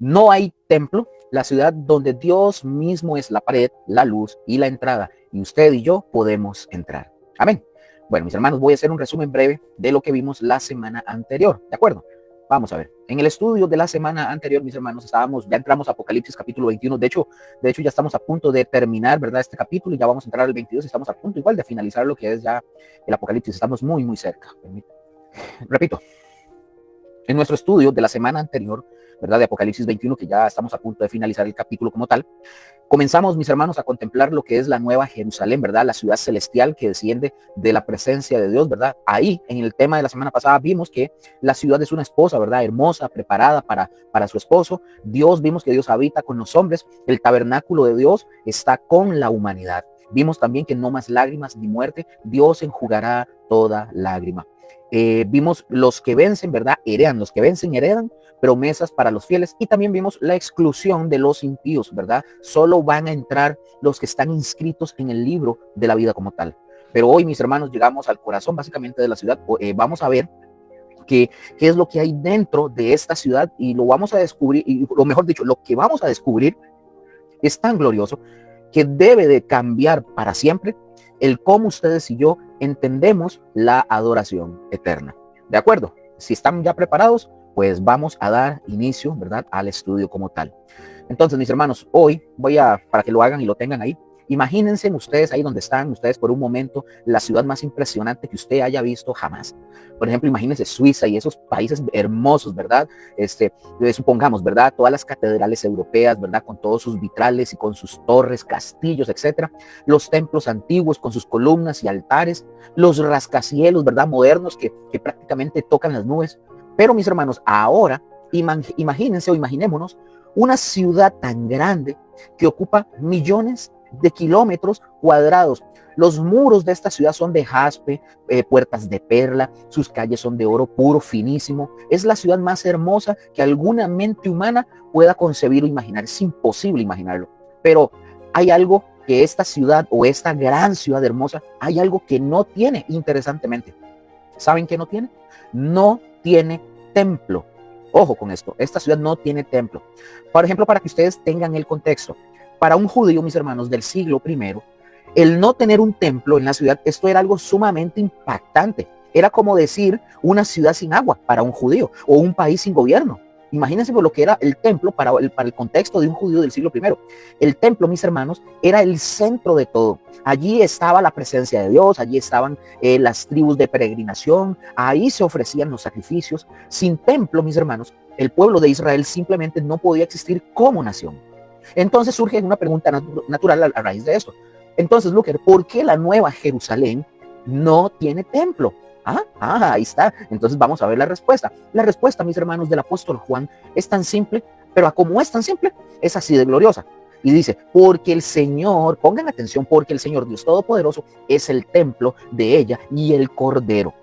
No hay templo, la ciudad donde Dios mismo es la pared, la luz y la entrada, y usted y yo podemos entrar. Amén. Bueno, mis hermanos, voy a hacer un resumen breve de lo que vimos la semana anterior, ¿de acuerdo? Vamos a ver. En el estudio de la semana anterior, mis hermanos, ya entramos a Apocalipsis capítulo 21. De hecho, ya estamos a punto de terminar, ¿verdad? Este capítulo y ya vamos a entrar al 22. Estamos a punto igual de finalizar lo que es ya el Apocalipsis. Estamos muy, muy cerca. Repito, en nuestro estudio de la semana anterior, ¿verdad? De Apocalipsis 21, que ya estamos a punto de finalizar el capítulo como tal, comenzamos, mis hermanos, a contemplar lo que es la nueva Jerusalén, ¿verdad? La ciudad celestial que desciende de la presencia de Dios, ¿verdad? Ahí, en el tema de la semana pasada, vimos que la ciudad es una esposa, ¿verdad? Hermosa, preparada para su esposo. Vimos que Dios habita con los hombres. El tabernáculo de Dios está con la humanidad. Vimos también que no más lágrimas ni muerte. Dios enjugará toda lágrima. Vimos los que vencen, ¿verdad? Los que vencen heredan promesas para los fieles, y también vimos la exclusión de los impíos, ¿verdad? Solo van a entrar los que están inscritos en el libro de la vida como tal. Pero hoy, mis hermanos, llegamos al corazón básicamente de la ciudad. Vamos a ver qué es lo que hay dentro de esta ciudad, y lo vamos a descubrir, y lo mejor dicho, lo que vamos a descubrir es tan glorioso que debe de cambiar para siempre el cómo ustedes y yo entendemos la adoración eterna. ¿De acuerdo? Si están ya preparados, pues vamos a dar inicio, ¿verdad?, al estudio como tal. Entonces, mis hermanos, hoy para que lo hagan y lo tengan ahí, imagínense ustedes ahí donde están, ustedes por un momento, la ciudad más impresionante que usted haya visto jamás. Por ejemplo, imagínense Suiza y esos países hermosos, ¿verdad? Supongamos, ¿verdad? Todas las catedrales europeas, ¿verdad? Con todos sus vitrales y con sus torres, castillos, etcétera. Los templos antiguos con sus columnas y altares. Los rascacielos, ¿verdad? Modernos que prácticamente tocan las nubes. Pero, mis hermanos, ahora imagínense o imaginémonos una ciudad tan grande que ocupa millones de kilómetros cuadrados. Los muros de esta ciudad son de jaspe, puertas de perla, sus calles son de oro puro, finísimo. Es la ciudad más hermosa que alguna mente humana pueda concebir o imaginar. Es imposible imaginarlo. Pero hay algo que esta ciudad, o esta gran ciudad hermosa, hay algo que no tiene, interesantemente. ¿Saben qué no tiene? No tiene templo. Ojo con esto, esta ciudad no tiene templo. Por ejemplo, para que ustedes tengan el contexto, para un judío, mis hermanos, del siglo I, el no tener un templo en la ciudad, esto era algo sumamente impactante. Era como decir una ciudad sin agua para un judío, o un país sin gobierno. Imagínense por lo que era el templo para el contexto de un judío del siglo I. El templo, mis hermanos, era el centro de todo. Allí estaba la presencia de Dios, allí estaban las tribus de peregrinación, ahí se ofrecían los sacrificios. Sin templo, mis hermanos, el pueblo de Israel simplemente no podía existir como nación. Entonces surge una pregunta natural a raíz de esto. Entonces, Luker, ¿por qué la nueva Jerusalén no tiene templo? Ahí está. Entonces vamos a ver la respuesta. La respuesta, mis hermanos, del apóstol Juan es tan simple, pero como es tan simple, es así de gloriosa. Y dice, porque el Señor, pongan atención, porque el Señor Dios Todopoderoso es el templo de ella y el Cordero.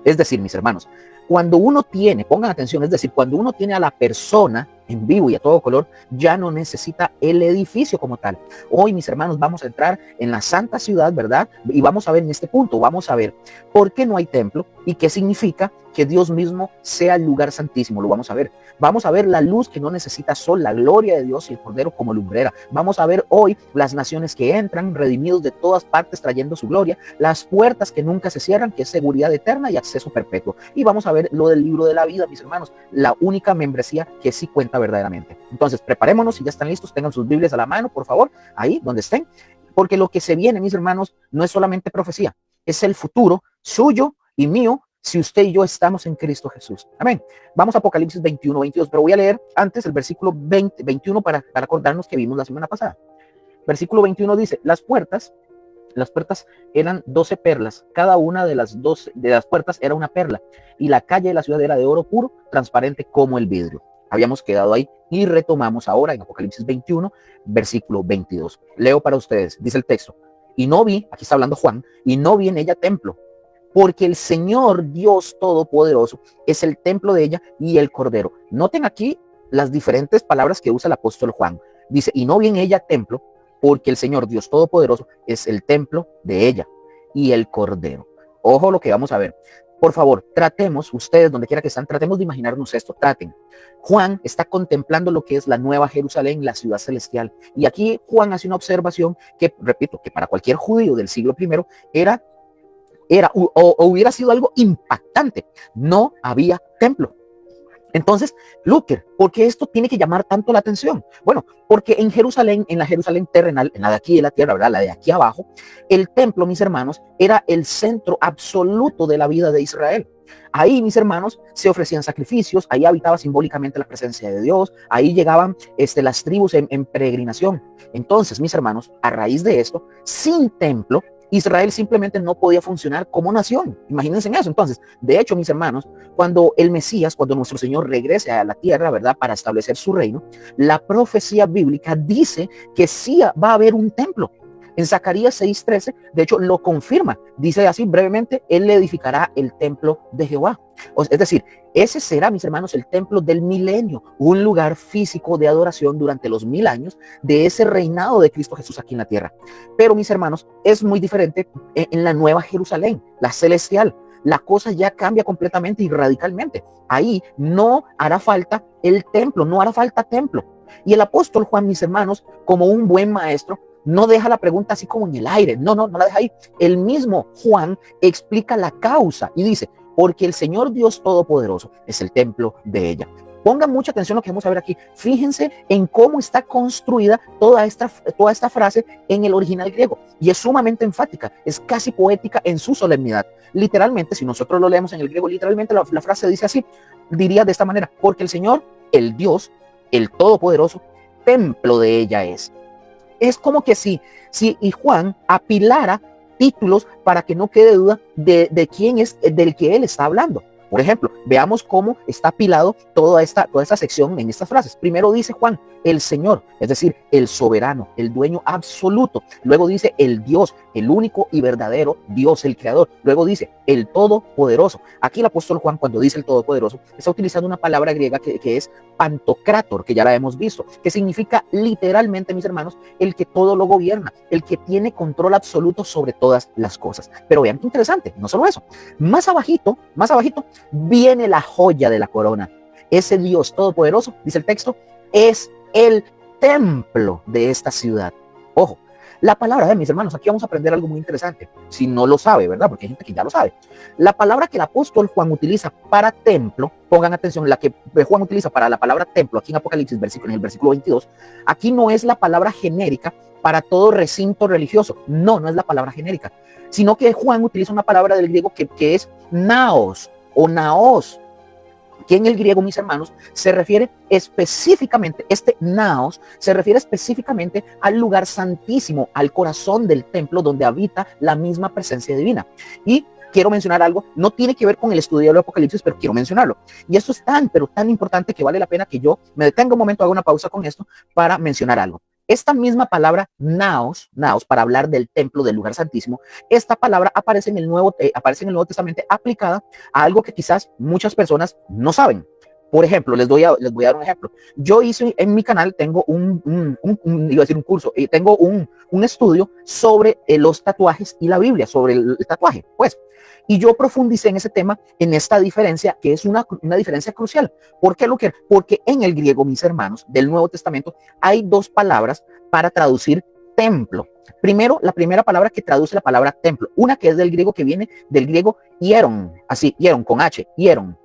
Es decir, mis hermanos, cuando uno tiene, pongan atención, es decir, cuando uno tiene a la persona en vivo y a todo color, ya no necesita el edificio como tal. Hoy, mis hermanos, vamos a entrar en la santa ciudad, ¿verdad? Y vamos a ver en este punto, vamos a ver por qué no hay templo y qué significa que Dios mismo sea el lugar santísimo. Lo vamos a ver. Vamos a ver la luz que no necesita sol, la gloria de Dios y el Cordero como lumbrera. Vamos a ver hoy las naciones que entran, redimidos de todas partes, trayendo su gloria, las puertas que nunca se cierran, que es seguridad eterna y acceso perpetuo. Y vamos a ver lo del libro de la vida, mis hermanos, la única membresía que sí cuenta verdaderamente. Entonces, preparémonos, si ya están listos, tengan sus Biblias a la mano, por favor, ahí donde estén, porque lo que se viene, mis hermanos, no es solamente profecía, es el futuro suyo y mío, si usted y yo estamos en Cristo Jesús. Amén. Vamos a Apocalipsis 21, 22, pero voy a leer antes el versículo 21 para acordarnos que vimos la semana pasada. Versículo 21 dice, las puertas eran 12 perlas, cada una de las puertas era una perla, y la calle de la ciudad era de oro puro, transparente como el vidrio. Habíamos quedado ahí y retomamos ahora en Apocalipsis 21, versículo 22. Leo para ustedes, dice el texto, y no vi, aquí está hablando Juan, y no vi en ella templo, porque el Señor Dios Todopoderoso es el templo de ella y el Cordero. Noten aquí las diferentes palabras que usa el apóstol Juan. Dice, y no vi en ella templo, porque el Señor Dios Todopoderoso es el templo de ella y el Cordero. Ojo lo que vamos a ver. Por favor, tratemos, ustedes donde quiera que están, tratemos de imaginarnos esto, traten. Juan está contemplando lo que es la nueva Jerusalén, la ciudad celestial. Y aquí Juan hace una observación que, repito, que para cualquier judío del siglo I o hubiera sido algo impactante. No había templo. Entonces, Luther, ¿por qué esto tiene que llamar tanto la atención? Bueno, porque en Jerusalén, en la Jerusalén terrenal, en la de aquí de la tierra, ¿verdad? La de aquí abajo, el templo, mis hermanos, era el centro absoluto de la vida de Israel. Ahí, mis hermanos, se ofrecían sacrificios, ahí habitaba simbólicamente la presencia de Dios, ahí llegaban las tribus en peregrinación. Entonces, mis hermanos, a raíz de esto, sin templo, Israel simplemente no podía funcionar como nación. Imagínense en eso. Entonces, de hecho, mis hermanos, cuando el Mesías, cuando nuestro Señor regrese a la tierra, ¿verdad? Para establecer su reino, la profecía bíblica dice que sí va a haber un templo. En Zacarías 6:13, de hecho, lo confirma. Dice así brevemente, Él le edificará el templo de Jehová. Es decir, ese será, mis hermanos, el templo del milenio, un lugar físico de adoración durante los 1000 años de ese reinado de Cristo Jesús aquí en la tierra. Pero, mis hermanos, es muy diferente en la nueva Jerusalén, la celestial. La cosa ya cambia completamente y radicalmente. Ahí no hará falta el templo, no hará falta templo. Y el apóstol Juan, mis hermanos, como un buen maestro, no deja la pregunta así como en el aire. No la deja ahí. El mismo Juan explica la causa y dice, porque el Señor Dios Todopoderoso es el templo de ella. Pongan mucha atención a lo que vamos a ver aquí. Fíjense en cómo está construida toda esta frase en el original griego. Y es sumamente enfática, es casi poética en su solemnidad. Literalmente, si nosotros lo leemos en el griego, literalmente la frase dice así, diría de esta manera, porque el Señor, el Dios, el Todopoderoso, templo de ella es. Es como que si y Juan apilara títulos para que no quede duda de quién es, del que él está hablando. Por ejemplo, veamos cómo está apilado toda esta sección en estas frases. Primero dice Juan, el Señor, es decir, el soberano, el dueño absoluto. Luego dice el Dios, el único y verdadero Dios, el creador. Luego dice el todopoderoso. Aquí el apóstol Juan, cuando dice el todopoderoso, está utilizando una palabra griega que es pantocrátor, que ya la hemos visto, que significa literalmente, mis hermanos, el que todo lo gobierna, el que tiene control absoluto sobre todas las cosas. Pero vean qué interesante, no solo eso. Más abajito, viene la joya de la corona. Ese Dios todopoderoso, dice el texto, es el templo de esta ciudad. Ojo, la palabra, mis hermanos, aquí vamos a aprender algo muy interesante. Si no lo sabe, ¿verdad? Porque hay gente que ya lo sabe. La palabra que el apóstol Juan utiliza para templo, pongan atención, la que Juan utiliza para la palabra templo, aquí en Apocalipsis, en el versículo 22, aquí no es la palabra genérica para todo recinto religioso. No es la palabra genérica, sino que Juan utiliza una palabra del griego que es naos o naos, que en el griego, mis hermanos, se refiere específicamente, naos, se refiere específicamente al lugar santísimo, al corazón del templo donde habita la misma presencia divina. Y quiero mencionar algo, no tiene que ver con el estudio del Apocalipsis, pero quiero mencionarlo. Y esto es pero tan importante que vale la pena que yo me detenga un momento, haga una pausa con esto para mencionar algo. Esta misma palabra naos, para hablar del templo, del lugar santísimo, esta palabra aparece en el Nuevo Testamento aplicada a algo que quizás muchas personas no saben. Por ejemplo, les voy a dar un ejemplo. Yo hice en mi canal, tengo iba a decir un curso, tengo un estudio sobre los tatuajes y la Biblia, sobre el tatuaje, pues. Y yo profundicé en ese tema, en esta diferencia, que es una diferencia crucial. ¿Por qué, Luker? Porque en el griego, mis hermanos, del Nuevo Testamento, hay dos palabras para traducir templo. Primero, la primera palabra que traduce la palabra templo, una que es del griego, que viene del griego hieron, así, hieron con H, hieron.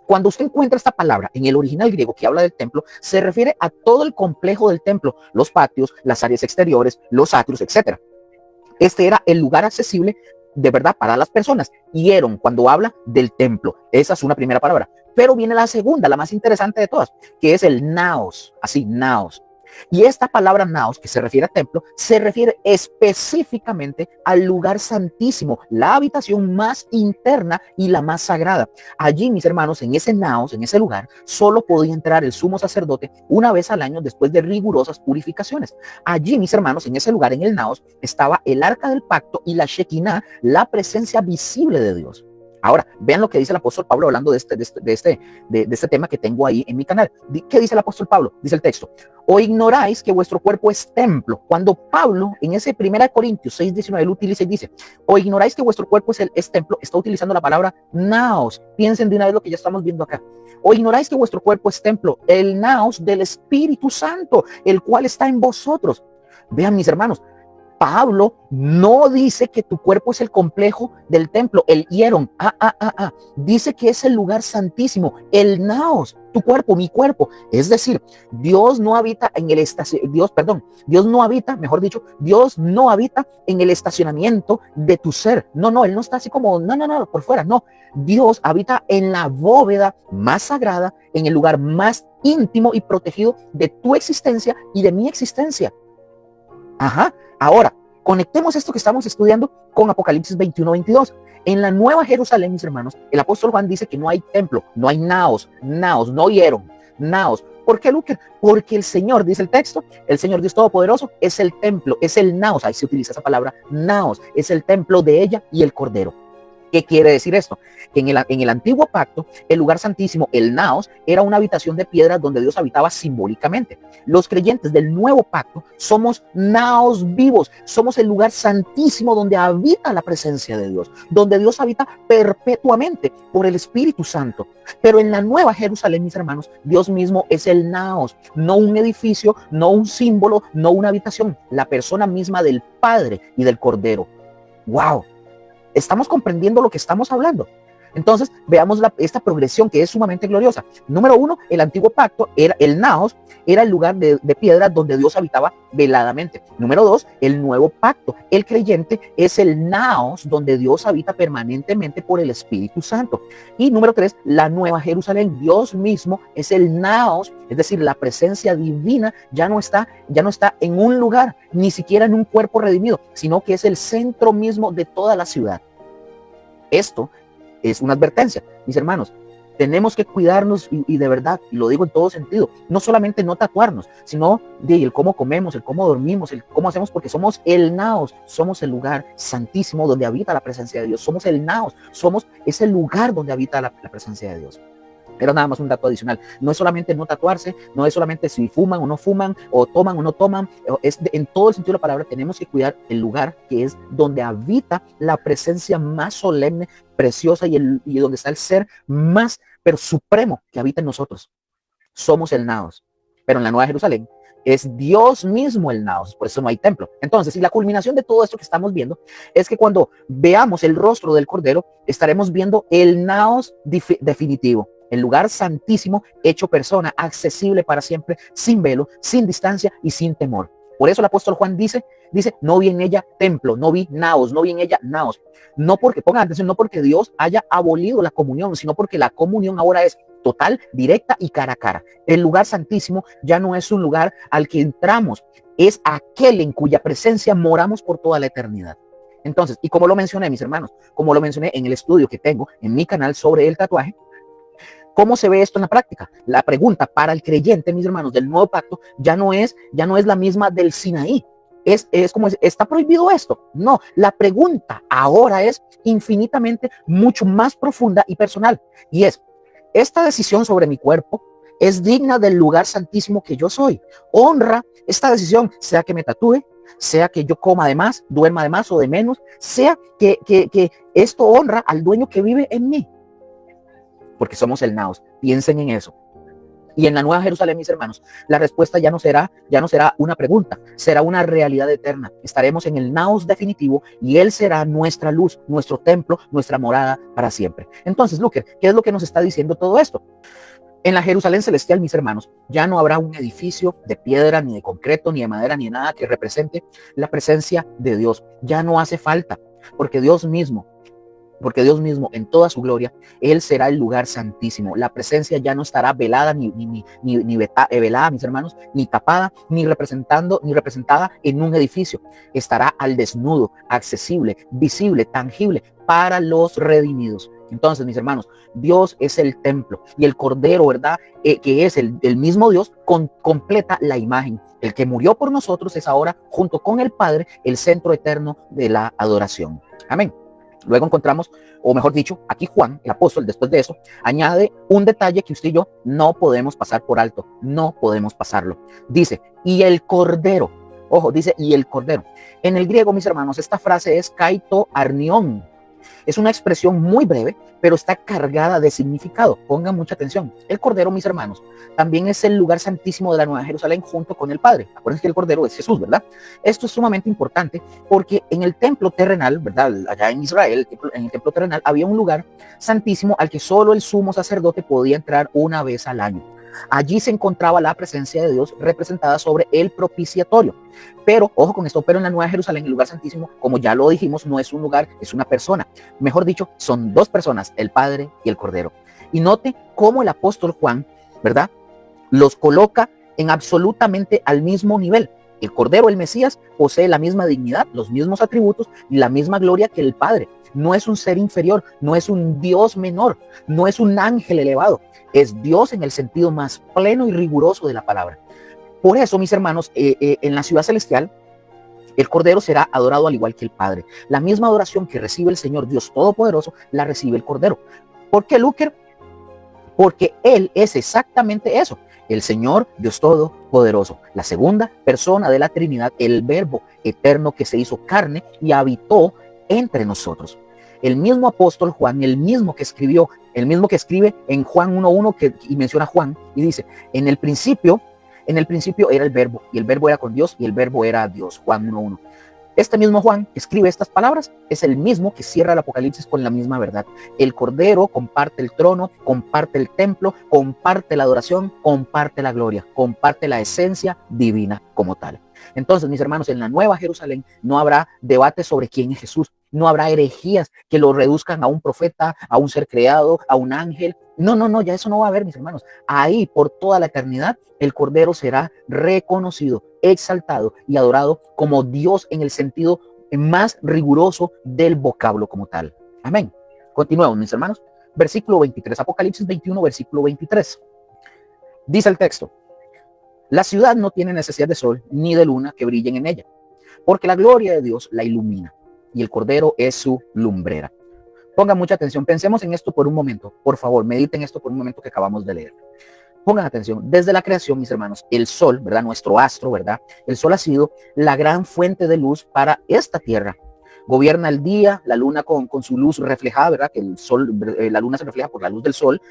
Cuando usted encuentra esta palabra en el original griego que habla del templo, se refiere a todo el complejo del templo, los patios, las áreas exteriores, los atrios, etc. Este era el lugar accesible de verdad para las personas. Hieron, cuando habla del templo, esa es una primera palabra. Pero viene la segunda, la más interesante de todas, que es el naos, así, naos. Y esta palabra naos, que se refiere a templo, se refiere específicamente al lugar santísimo, la habitación más interna y la más sagrada. Allí, mis hermanos, en ese naos, en ese lugar, solo podía entrar el sumo sacerdote una vez al año después de rigurosas purificaciones. Allí, mis hermanos, en ese lugar, en el naos, estaba el arca del pacto y la Shekinah, la presencia visible de Dios. Ahora, vean lo que dice el apóstol Pablo hablando de este tema que tengo ahí en mi canal. ¿Qué dice el apóstol Pablo? Dice el texto: ¿o ignoráis que vuestro cuerpo es templo? Cuando Pablo en ese 1 Corintios 6:19 lo utiliza y dice: ¿o ignoráis que vuestro cuerpo es templo? Está utilizando la palabra naos. Piensen de una vez lo que ya estamos viendo acá. ¿O ignoráis que vuestro cuerpo es templo? El naos del Espíritu Santo, el cual está en vosotros. Vean, mis hermanos, Pablo no dice que tu cuerpo es el complejo del templo, el hierón. Dice que es el lugar santísimo, el naos, tu cuerpo, mi cuerpo. Es decir, Dios no habita en el Dios no habita, mejor dicho, Dios no habita en el estacionamiento de tu ser. No, Él no está así como, no, por fuera, no. Dios habita en la bóveda más sagrada, en el lugar más íntimo y protegido de tu existencia y de mi existencia. Ahora, conectemos esto que estamos estudiando con Apocalipsis 21:22. En la Nueva Jerusalén, mis hermanos, el apóstol Juan dice que no hay templo, no hay naos, no hierón, naos. ¿Por qué, Luker? Porque el Señor, dice el texto, el Señor Dios Todopoderoso es el templo, es el naos, ahí se utiliza esa palabra, naos, es el templo de ella y el Cordero. ¿Qué quiere decir esto? Que en el antiguo pacto, el lugar santísimo, el naos, era una habitación de piedra donde Dios habitaba simbólicamente. Los creyentes del nuevo pacto somos naos vivos, somos el lugar santísimo donde habita la presencia de Dios, donde Dios habita perpetuamente por el Espíritu Santo. Pero en la Nueva Jerusalén, mis hermanos, Dios mismo es el naos, no un edificio, no un símbolo, no una habitación, la persona misma del Padre y del Cordero. ¡Wow! ¿Estamos comprendiendo lo que estamos hablando? Entonces, veamos esta progresión que es sumamente gloriosa. Número 1, el antiguo pacto, el naos, era el lugar de piedra donde Dios habitaba veladamente. Número 2, el nuevo pacto, el creyente es el naos donde Dios habita permanentemente por el Espíritu Santo. Y número 3, la Nueva Jerusalén, Dios mismo es el naos, es decir, la presencia divina ya no está en un lugar, ni siquiera en un cuerpo redimido, sino que es el centro mismo de toda la ciudad. Esto es una advertencia, mis hermanos. Tenemos que cuidarnos y de verdad, y lo digo en todo sentido, no solamente no tatuarnos, sino el cómo comemos, el cómo dormimos, el cómo hacemos, porque somos el naos, somos el lugar santísimo donde habita la presencia de Dios, somos el naos, somos ese lugar donde habita la presencia de Dios. Pero nada más un dato adicional, no es solamente no tatuarse, no es solamente si fuman o no fuman, o toman o no toman, en todo el sentido de la palabra tenemos que cuidar el lugar que es donde habita la presencia más solemne, preciosa y donde está el ser más, pero supremo que habita en nosotros. Somos el naos, pero en la Nueva Jerusalén es Dios mismo el naos, por eso no hay templo. Entonces, y la culminación de todo esto que estamos viendo es que cuando veamos el rostro del Cordero, estaremos viendo el naos definitivo, el lugar santísimo hecho persona, accesible para siempre, sin velo, sin distancia y sin temor. Por eso el apóstol Juan dice, no vi en ella templo, no vi naos, no vi en ella naos. No porque, pongan atención, no porque Dios haya abolido la comunión, sino porque la comunión ahora es total, directa y cara a cara. El lugar santísimo ya no es un lugar al que entramos, es aquel en cuya presencia moramos por toda la eternidad. Entonces, y como lo mencioné, mis hermanos, como lo mencioné en el estudio que tengo en mi canal sobre el tatuaje, ¿cómo se ve esto en la práctica? La pregunta para el creyente, mis hermanos, del nuevo pacto ya no es la misma del Sinaí. Es como, ¿está prohibido esto? No, la pregunta ahora es infinitamente mucho más profunda y personal. Y es, ¿esta decisión sobre mi cuerpo es digna del lugar santísimo que yo soy? ¿Honra esta decisión, sea que me tatúe, sea que yo coma de más, duerma de más o de menos, sea que esto honra al dueño que vive en mí? Porque somos el naos. Piensen en eso. Y en la Nueva Jerusalén, mis hermanos, la respuesta ya no será una pregunta, será una realidad eterna. Estaremos en el naos definitivo y Él será nuestra luz, nuestro templo, nuestra morada para siempre. Entonces, Luker, ¿qué es lo que nos está diciendo todo esto? En la Jerusalén celestial, mis hermanos, ya no habrá un edificio de piedra, ni de concreto, ni de madera, ni de nada que represente la presencia de Dios. Ya no hace falta, porque Dios mismo en toda su gloria, Él será el lugar santísimo. La presencia ya no estará velada velada, mis hermanos, ni tapada, ni representada en un edificio. Estará al desnudo, accesible, visible, tangible para los redimidos. Entonces, mis hermanos, Dios es el templo y el Cordero, ¿verdad? Que es el mismo Dios, completa la imagen. El que murió por nosotros es ahora, junto con el Padre, el centro eterno de la adoración. Amén. Luego encontramos, o mejor dicho, aquí Juan, el apóstol, después de eso, añade un detalle que usted y yo no podemos pasar por alto, no podemos pasarlo. Dice, y el cordero, ojo, dice, y el cordero. En el griego, mis hermanos, esta frase es kaito arnión. Es una expresión muy breve, pero está cargada de significado. Pongan mucha atención. El Cordero, mis hermanos, también es el lugar santísimo de la Nueva Jerusalén junto con el Padre. Acuérdense que el Cordero es Jesús, ¿verdad? Esto es sumamente importante porque en el templo terrenal, ¿verdad? Allá en Israel, en el templo terrenal, había un lugar santísimo al que solo el sumo sacerdote podía entrar una vez al año. Allí se encontraba la presencia de Dios representada sobre el propiciatorio. Pero, ojo con esto, pero en la Nueva Jerusalén, el lugar santísimo, como ya lo dijimos, no es un lugar, es una persona. Mejor dicho, son dos personas, el Padre y el Cordero. Y note cómo el apóstol Juan, ¿verdad?, los coloca en absolutamente al mismo nivel. El Cordero, el Mesías, posee la misma dignidad, los mismos atributos y la misma gloria que el Padre. No es un ser inferior, no es un Dios menor, no es un ángel elevado. Es Dios en el sentido más pleno y riguroso de la palabra. Por eso, mis hermanos, en la ciudad celestial, el Cordero será adorado al igual que el Padre. La misma adoración que recibe el Señor Dios Todopoderoso, la recibe el Cordero. ¿Por qué, Luker? Porque Él es exactamente eso, el Señor Dios Todopoderoso, la segunda persona de la Trinidad, el Verbo eterno que se hizo carne y habitó entre nosotros. El mismo apóstol Juan, el mismo que escribe en Juan 1:1 y menciona a Juan y dice, en el principio era el Verbo, y el Verbo era con Dios, y el Verbo era Dios. Juan 1:1. Este mismo Juan que escribe estas palabras es el mismo que cierra el Apocalipsis con la misma verdad. El Cordero comparte el trono, comparte el templo, comparte la adoración, comparte la gloria, comparte la esencia divina como tal. Entonces, mis hermanos, en la Nueva Jerusalén no habrá debate sobre quién es Jesús. No habrá herejías que lo reduzcan a un profeta, a un ser creado, a un ángel. No, ya eso no va a haber, mis hermanos. Ahí, por toda la eternidad, el Cordero será reconocido, exaltado y adorado como Dios en el sentido más riguroso del vocablo como tal. Amén. Continuemos, mis hermanos. Versículo 23, Apocalipsis 21, versículo 23. Dice el texto, la ciudad no tiene necesidad de sol ni de luna que brillen en ella, porque la gloria de Dios la ilumina y el Cordero es su lumbrera. Pongan mucha atención, pensemos en esto por un momento, por favor, mediten esto por un momento que acabamos de leer. Pongan atención, desde la creación, mis hermanos, el sol, ¿verdad? Nuestro astro, ¿verdad? El sol ha sido la gran fuente de luz para esta tierra. Gobierna el día, la luna con su luz reflejada, ¿verdad? Que el sol, la luna se refleja por la luz del sol.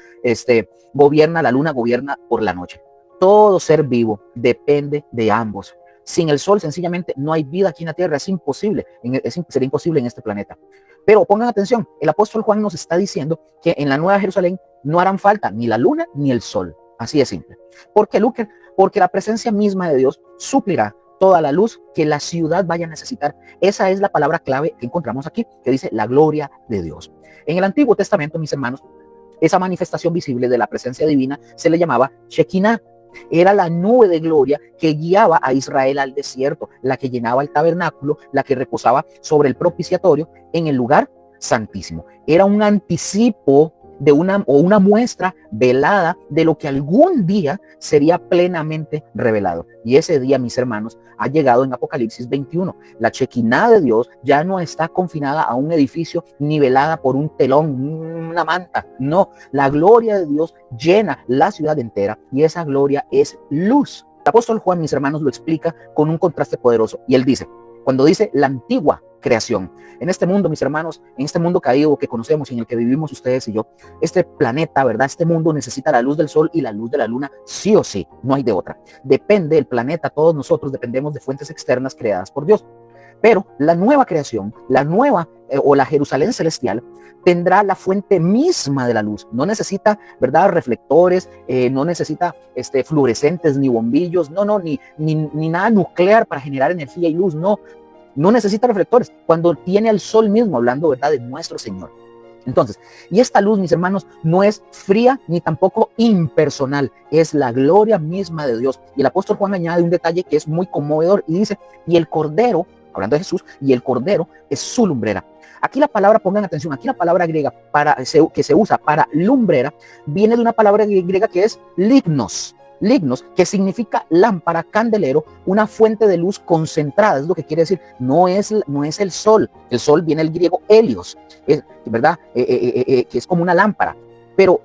Gobierna la luna, gobierna por la noche. Todo ser vivo depende de ambos. Sin el sol, sencillamente, no hay vida aquí en la tierra. Es imposible, sería imposible en este planeta. Pero pongan atención, el apóstol Juan nos está diciendo que en la Nueva Jerusalén no harán falta ni la luna ni el sol. Así de simple. ¿Por qué, Luker? Porque la presencia misma de Dios suplirá toda la luz que la ciudad vaya a necesitar. Esa es la palabra clave que encontramos aquí, que dice la gloria de Dios. En el Antiguo Testamento, mis hermanos, esa manifestación visible de la presencia divina se le llamaba Shekinah. Era la nube de gloria que guiaba a Israel al desierto, la que llenaba el tabernáculo, la que reposaba sobre el propiciatorio en el lugar santísimo. Era un anticipo de una muestra velada de lo que algún día sería plenamente revelado. Y ese día, mis hermanos, ha llegado en Apocalipsis 21. La Shekinah de Dios ya no está confinada a un edificio nivelada por un telón, una manta. No, la gloria de Dios llena la ciudad entera y esa gloria es luz. El apóstol Juan, mis hermanos, lo explica con un contraste poderoso y él dice, cuando dice la antigua creación, en este mundo, mis hermanos, en este mundo caído que conocemos y en el que vivimos ustedes y yo, este planeta, ¿verdad? Este mundo necesita la luz del sol y la luz de la luna, sí o sí, no hay de otra. Depende el planeta, todos nosotros dependemos de fuentes externas creadas por Dios. Pero la nueva creación, la nueva o la Jerusalén celestial, tendrá la fuente misma de la luz. No necesita, ¿verdad?, reflectores, no necesita fluorescentes ni bombillos, ni nada nuclear para generar energía y luz, no necesita reflectores, cuando tiene al sol mismo, hablando, ¿verdad?, de nuestro Señor. Entonces, y esta luz, mis hermanos, no es fría ni tampoco impersonal, es la gloria misma de Dios. Y el apóstol Juan añade un detalle que es muy conmovedor y dice, y el Cordero, hablando de Jesús, y el Cordero es su lumbrera. Aquí la palabra, pongan atención, aquí la palabra griega que se usa para lumbrera, viene de una palabra griega que es lignos. lignos, que significa lámpara, candelero, una fuente de luz concentrada, es lo que quiere decir. No es el sol viene del griego helios, ¿verdad? Que es como una lámpara, pero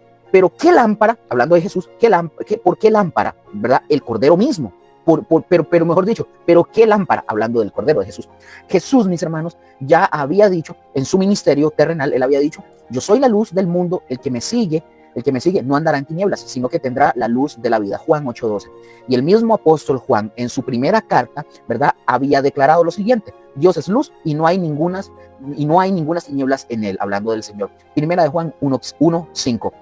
¿qué lámpara? Hablando de Jesús, ¿por qué lámpara? ¿Verdad? El Cordero mismo. Pero mejor dicho, ¿pero qué lámpara? Hablando del Cordero de Jesús. Jesús, mis hermanos, ya había dicho en su ministerio terrenal, él había dicho: yo soy la luz del mundo, el que me sigue no andará en tinieblas, sino que tendrá la luz de la vida. Juan 8:12. Y el mismo apóstol Juan, en su primera carta, ¿verdad?, había declarado lo siguiente: Dios es luz y no hay ninguna tinieblas en él, hablando del Señor. Primera de Juan 1:5.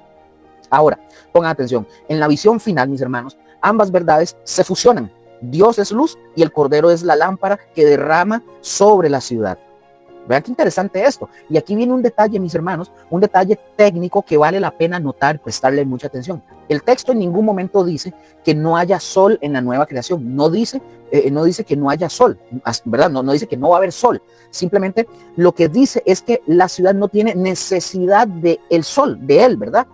Ahora, pongan atención, en la visión final, mis hermanos, ambas verdades se fusionan. Dios es luz y el Cordero es la lámpara que derrama sobre la ciudad. Vean qué interesante esto. Y aquí viene un detalle, mis hermanos, un detalle técnico que vale la pena notar, prestarle mucha atención. El texto en ningún momento dice que no haya sol en la nueva creación. No dice que no haya sol, ¿verdad? No dice que no va a haber sol. Simplemente lo que dice es que la ciudad no tiene necesidad del sol, de él, ¿verdad?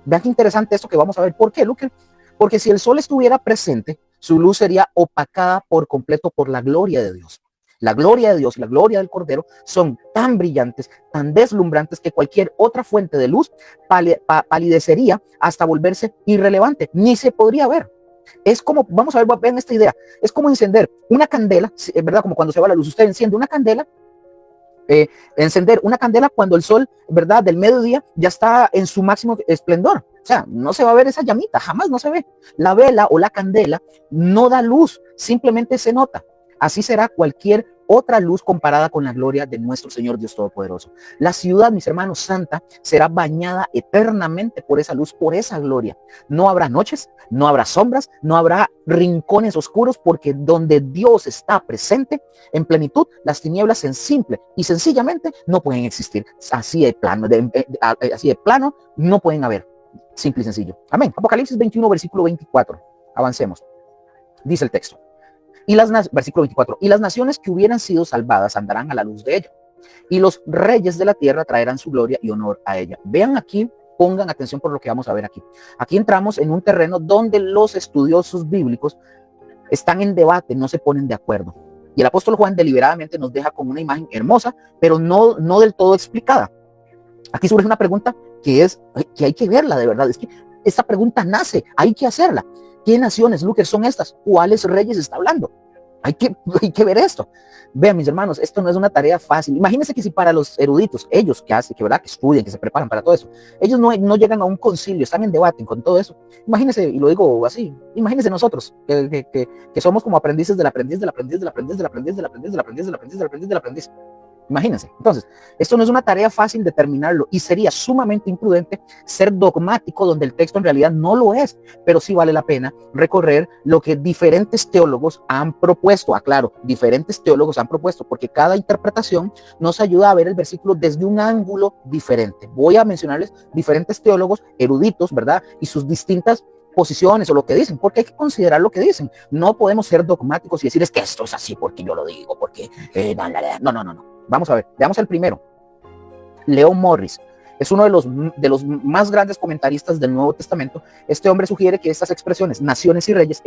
Vean qué interesante esto que vamos a ver. ¿Por qué, Luque? Porque si el sol estuviera presente, su luz sería opacada por completo por la gloria de Dios. La gloria de Dios y la gloria del Cordero son tan brillantes, tan deslumbrantes, que cualquier otra fuente de luz palidecería hasta volverse irrelevante. Ni se podría ver. Es como, vamos a ver, vean esta idea. Es como encender una candela, ¿verdad? Como cuando se va la luz. Usted enciende una candela. Encender una candela cuando el sol, ¿verdad?, del mediodía ya está en su máximo esplendor. O sea, no se va a ver esa llamita, jamás no se ve. La vela o la candela no da luz, simplemente se nota. Así será cualquier otra luz comparada con la gloria de nuestro Señor Dios Todopoderoso. La ciudad, mis hermanos, santa, será bañada eternamente por esa luz, por esa gloria. No habrá noches, no habrá sombras, no habrá rincones oscuros, porque donde Dios está presente en plenitud, las tinieblas en simple y sencillamente no pueden existir. Así de plano, no pueden haber. Simple y sencillo. Amén. Apocalipsis 21, versículo 24. Avancemos. Dice el texto. Versículo 24. Y las naciones que hubieran sido salvadas andarán a la luz de ella, y los reyes de la tierra traerán su gloria y honor a ella. Vean aquí, pongan atención por lo que vamos a ver aquí. Aquí entramos en un terreno donde los estudiosos bíblicos están en debate, no se ponen de acuerdo. Y el apóstol Juan deliberadamente nos deja con una imagen hermosa, pero no del todo explicada. Aquí surge una pregunta que hay que verla de verdad. Es que esta pregunta nace, hay que hacerla. ¿Qué naciones, Lucas, son estas? ¿Cuáles reyes está hablando? Hay que ver esto. Vean, mis hermanos, esto no es una tarea fácil. Imagínense que si para los eruditos, ellos que estudian, que se preparan para todo eso, ellos no llegan a un concilio, están en debate con todo eso. Imagínense, y lo digo así, imagínense nosotros, que somos como aprendices del aprendiz, del aprendiz, del aprendiz, del aprendiz, del aprendiz, del aprendiz, del aprendiz, del aprendiz, del aprendiz. Imagínense. Entonces, esto no es una tarea fácil determinarlo, y sería sumamente imprudente ser dogmático donde el texto en realidad no lo es, pero sí vale la pena recorrer lo que diferentes teólogos han propuesto. Aclaro, diferentes teólogos han propuesto, porque cada interpretación nos ayuda a ver el versículo desde un ángulo diferente. Voy a mencionarles diferentes teólogos eruditos, ¿verdad?, y sus distintas posiciones o lo que dicen, porque hay que considerar lo que dicen. No podemos ser dogmáticos y decir: es que esto es así porque yo lo digo, porque no. Vamos a ver, veamos el primero. Leon Morris es uno de los más grandes comentaristas del Nuevo Testamento. Este hombre sugiere que estas expresiones, naciones y reyes,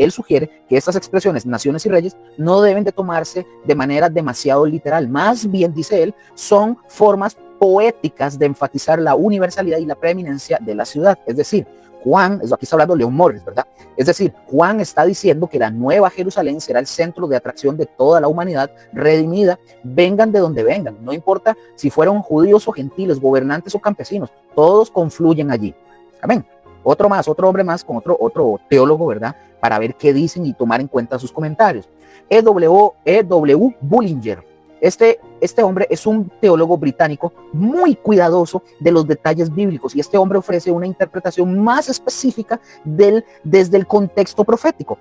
no deben de tomarse de manera demasiado literal. Más bien, dice él, son formas poéticas de enfatizar la universalidad y la preeminencia de la ciudad. Es decir, aquí está hablando Leon Morris, ¿verdad? Es decir, Juan está diciendo que la nueva Jerusalén será el centro de atracción de toda la humanidad redimida, vengan de donde vengan, no importa si fueron judíos o gentiles, gobernantes o campesinos, todos confluyen allí. Amén. Otro hombre más con otro teólogo, ¿verdad?, para ver qué dicen y tomar en cuenta sus comentarios. E.W. Bullinger. Este hombre es un teólogo británico muy cuidadoso de los detalles bíblicos, y este hombre ofrece una interpretación más específica desde el contexto profético.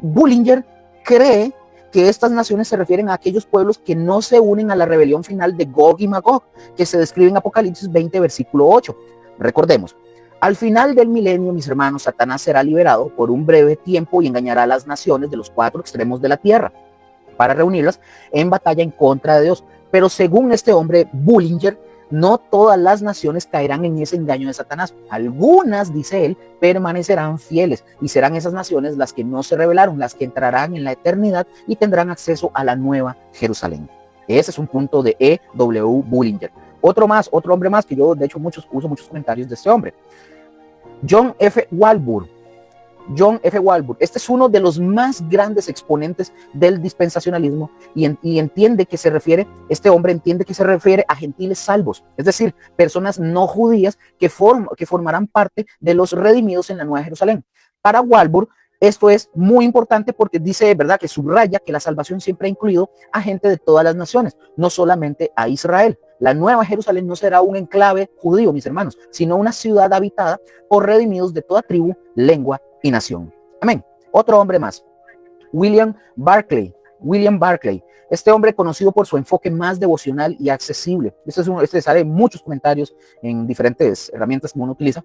Bullinger cree que estas naciones se refieren a aquellos pueblos que no se unen a la rebelión final de Gog y Magog, que se describe en Apocalipsis 20, versículo 8. Recordemos, al final del milenio, mis hermanos, Satanás será liberado por un breve tiempo y engañará a las naciones de los 4 extremos de la tierra para reunirlas en batalla en contra de Dios. Pero según este hombre, Bullinger, no todas las naciones caerán en ese engaño de Satanás. Algunas, dice él, permanecerán fieles y serán esas naciones las que no se rebelaron, las que entrarán en la eternidad y tendrán acceso a la nueva Jerusalén. Ese es un punto de E.W. Bullinger. Otro hombre más, que yo de hecho uso muchos comentarios de este hombre. John F. Walburg. Este es uno de los más grandes exponentes del dispensacionalismo y entiende que este hombre entiende que se refiere a gentiles salvos, es decir, personas no judías que formarán parte de los redimidos en la Nueva Jerusalén. Para Walburg, esto es muy importante porque dice, ¿verdad?, que subraya que la salvación siempre ha incluido a gente de todas las naciones, no solamente a Israel. La Nueva Jerusalén no será un enclave judío, mis hermanos, sino una ciudad habitada por redimidos de toda tribu, lengua y nación. Amén. Otro hombre más, William Barclay. Este hombre conocido por su enfoque más devocional y accesible. Este sale en muchos comentarios en diferentes herramientas que uno utiliza.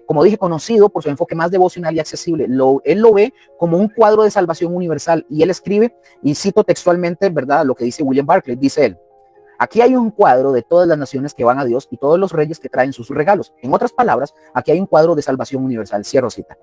Como dije, conocido por su enfoque más devocional y accesible. Él lo ve como un cuadro de salvación universal y él escribe, y cito textualmente, ¿verdad?, lo que dice William Barclay. Dice él: aquí hay un cuadro de todas las naciones que van a Dios y todos los reyes que traen sus regalos. En otras palabras, aquí hay un cuadro de salvación universal. Cierro cita.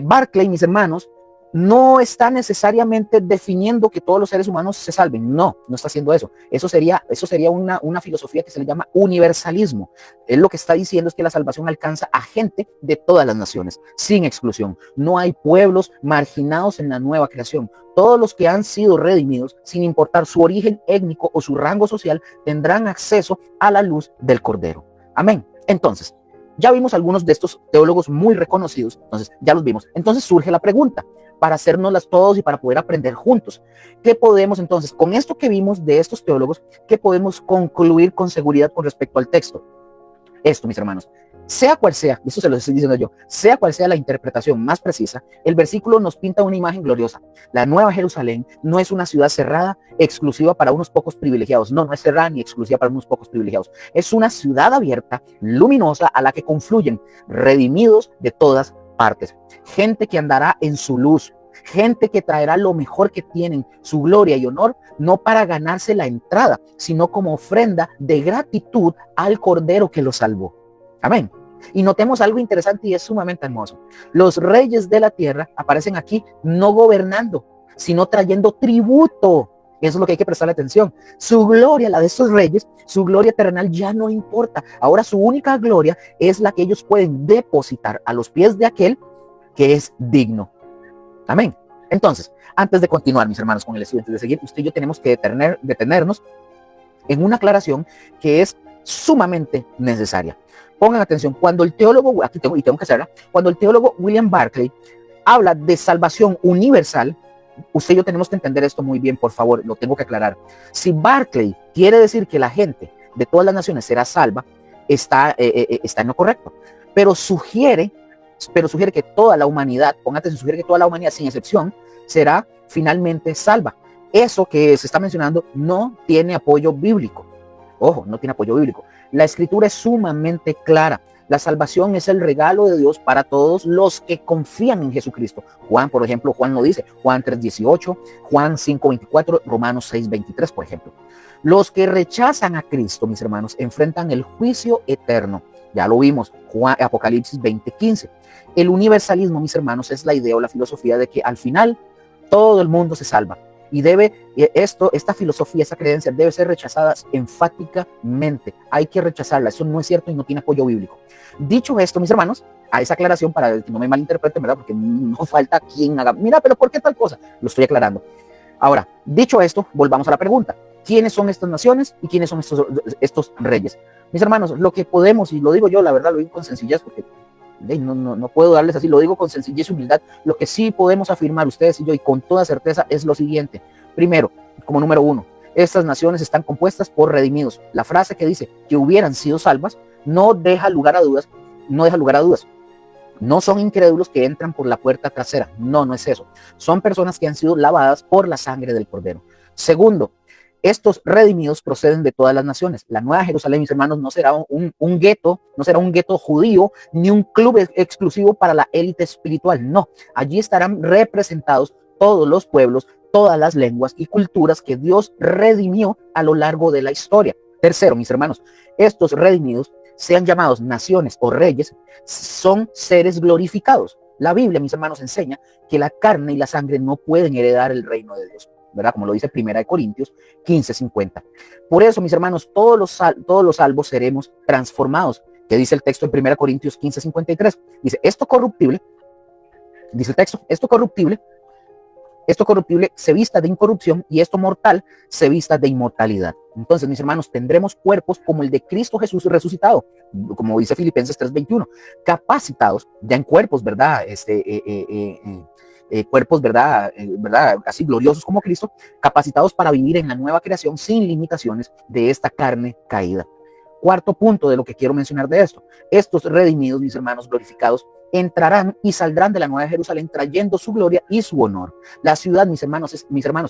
Barclay, mis hermanos, no está necesariamente definiendo que todos los seres humanos se salven. No está haciendo eso. Eso sería una filosofía que se le llama universalismo. Él lo que está diciendo es que la salvación alcanza a gente de todas las naciones, sin exclusión. No hay pueblos marginados en la nueva creación. Todos los que han sido redimidos, sin importar su origen étnico o su rango social, tendrán acceso a la luz del Cordero. Amén. Entonces, ya vimos algunos de estos teólogos muy reconocidos. Entonces, ya los vimos. Entonces surge la pregunta, para hacérnoslas todos y para poder aprender juntos. ¿Qué podemos entonces, con esto que vimos de estos teólogos, qué podemos concluir con seguridad con respecto al texto? Esto, mis hermanos, sea cual sea, y eso se lo estoy diciendo yo, sea cual sea la interpretación más precisa, el versículo nos pinta una imagen gloriosa. La Nueva Jerusalén no es una ciudad cerrada, exclusiva para unos pocos privilegiados. No es cerrada ni exclusiva para unos pocos privilegiados. Es una ciudad abierta, luminosa, a la que confluyen redimidos de todas partes. Gente que andará en su luz, gente que traerá lo mejor que tienen, su gloria y honor, no para ganarse la entrada, sino como ofrenda de gratitud al Cordero que los salvó. Amén. Y notemos algo interesante y es sumamente hermoso. Los reyes de la tierra aparecen aquí no gobernando, sino trayendo tributo. Eso es lo que hay que prestarle atención. Su gloria, la de estos reyes, su gloria terrenal ya no importa. Ahora su única gloria es la que ellos pueden depositar a los pies de aquel que es digno. Amén. Entonces, antes de continuar, mis hermanos, con el estudio, antes de seguir, usted y yo tenemos que detenernos en una aclaración que es sumamente necesaria. Pongan atención, cuando el teólogo, tengo que hacerla, cuando el teólogo William Barclay habla de salvación universal, usted y yo tenemos que entender esto muy bien, por favor, lo tengo que aclarar. Si Barclay quiere decir que la gente de todas las naciones será salva, está en lo correcto, pero sugiere que toda la humanidad, sugiere que toda la humanidad sin excepción será finalmente salva. Eso que se está mencionando no tiene apoyo bíblico. Ojo, no tiene apoyo bíblico. La escritura es sumamente clara. La salvación es el regalo de Dios para todos los que confían en Jesucristo. Juan, por ejemplo, Juan lo dice. Juan 3:18, Juan 5:24, Romanos 6:23, por ejemplo. Los que rechazan a Cristo, mis hermanos, enfrentan el juicio eterno. Ya lo vimos, Apocalipsis 20:15. El universalismo, mis hermanos, es la idea o la filosofía de que al final todo el mundo se salva. Y esta filosofía, esta creencia debe ser rechazada enfáticamente. Hay que rechazarla. Eso no es cierto y no tiene apoyo bíblico. Dicho esto, mis hermanos, a esa aclaración para que no me malinterpreten, ¿verdad? Porque no falta quien haga, mira, pero ¿por qué tal cosa? Lo estoy aclarando. Ahora, dicho esto, volvamos a la pregunta. ¿Quiénes son estas naciones y quiénes son estos reyes? Mis hermanos, lo que podemos, y lo digo yo, la verdad, lo digo con sencillez, porque no puedo darles así, lo digo con sencillez y humildad. Lo que sí podemos afirmar ustedes y yo, y con toda certeza, es lo siguiente. Primero, como número uno, estas naciones están compuestas por redimidos. La frase que dice que hubieran sido salvas no deja lugar a dudas. No son incrédulos que entran por la puerta trasera. No es eso. Son personas que han sido lavadas por la sangre del Cordero. Segundo, estos redimidos proceden de todas las naciones. La Nueva Jerusalén, mis hermanos, no será un gueto, no será un gueto judío, ni un club exclusivo para la élite espiritual. No, allí estarán representados todos los pueblos, todas las lenguas y culturas que Dios redimió a lo largo de la historia. Tercero, mis hermanos, estos redimidos, sean llamados naciones o reyes, son seres glorificados. La Biblia, mis hermanos, enseña que la carne y la sangre no pueden heredar el reino de Dios, ¿verdad? Como lo dice 1 Corintios 15:50. Por eso, mis hermanos, todos los salvos seremos transformados. ¿Qué dice el texto en 1 Corintios 15:53? Dice, esto corruptible, dice el texto, esto corruptible se vista de incorrupción y esto mortal se vista de inmortalidad. Entonces, mis hermanos, tendremos cuerpos como el de Cristo Jesús resucitado, como dice Filipenses 3:21, capacitados ya en cuerpos, ¿verdad? Cuerpos, ¿verdad? ¿Verdad? Así gloriosos como Cristo, capacitados para vivir en la nueva creación sin limitaciones de esta carne caída. Cuarto punto de lo que quiero mencionar de esto. Estos redimidos, mis hermanos glorificados, entrarán y saldrán de la Nueva Jerusalén trayendo su gloria y su honor. La ciudad, mis hermanos,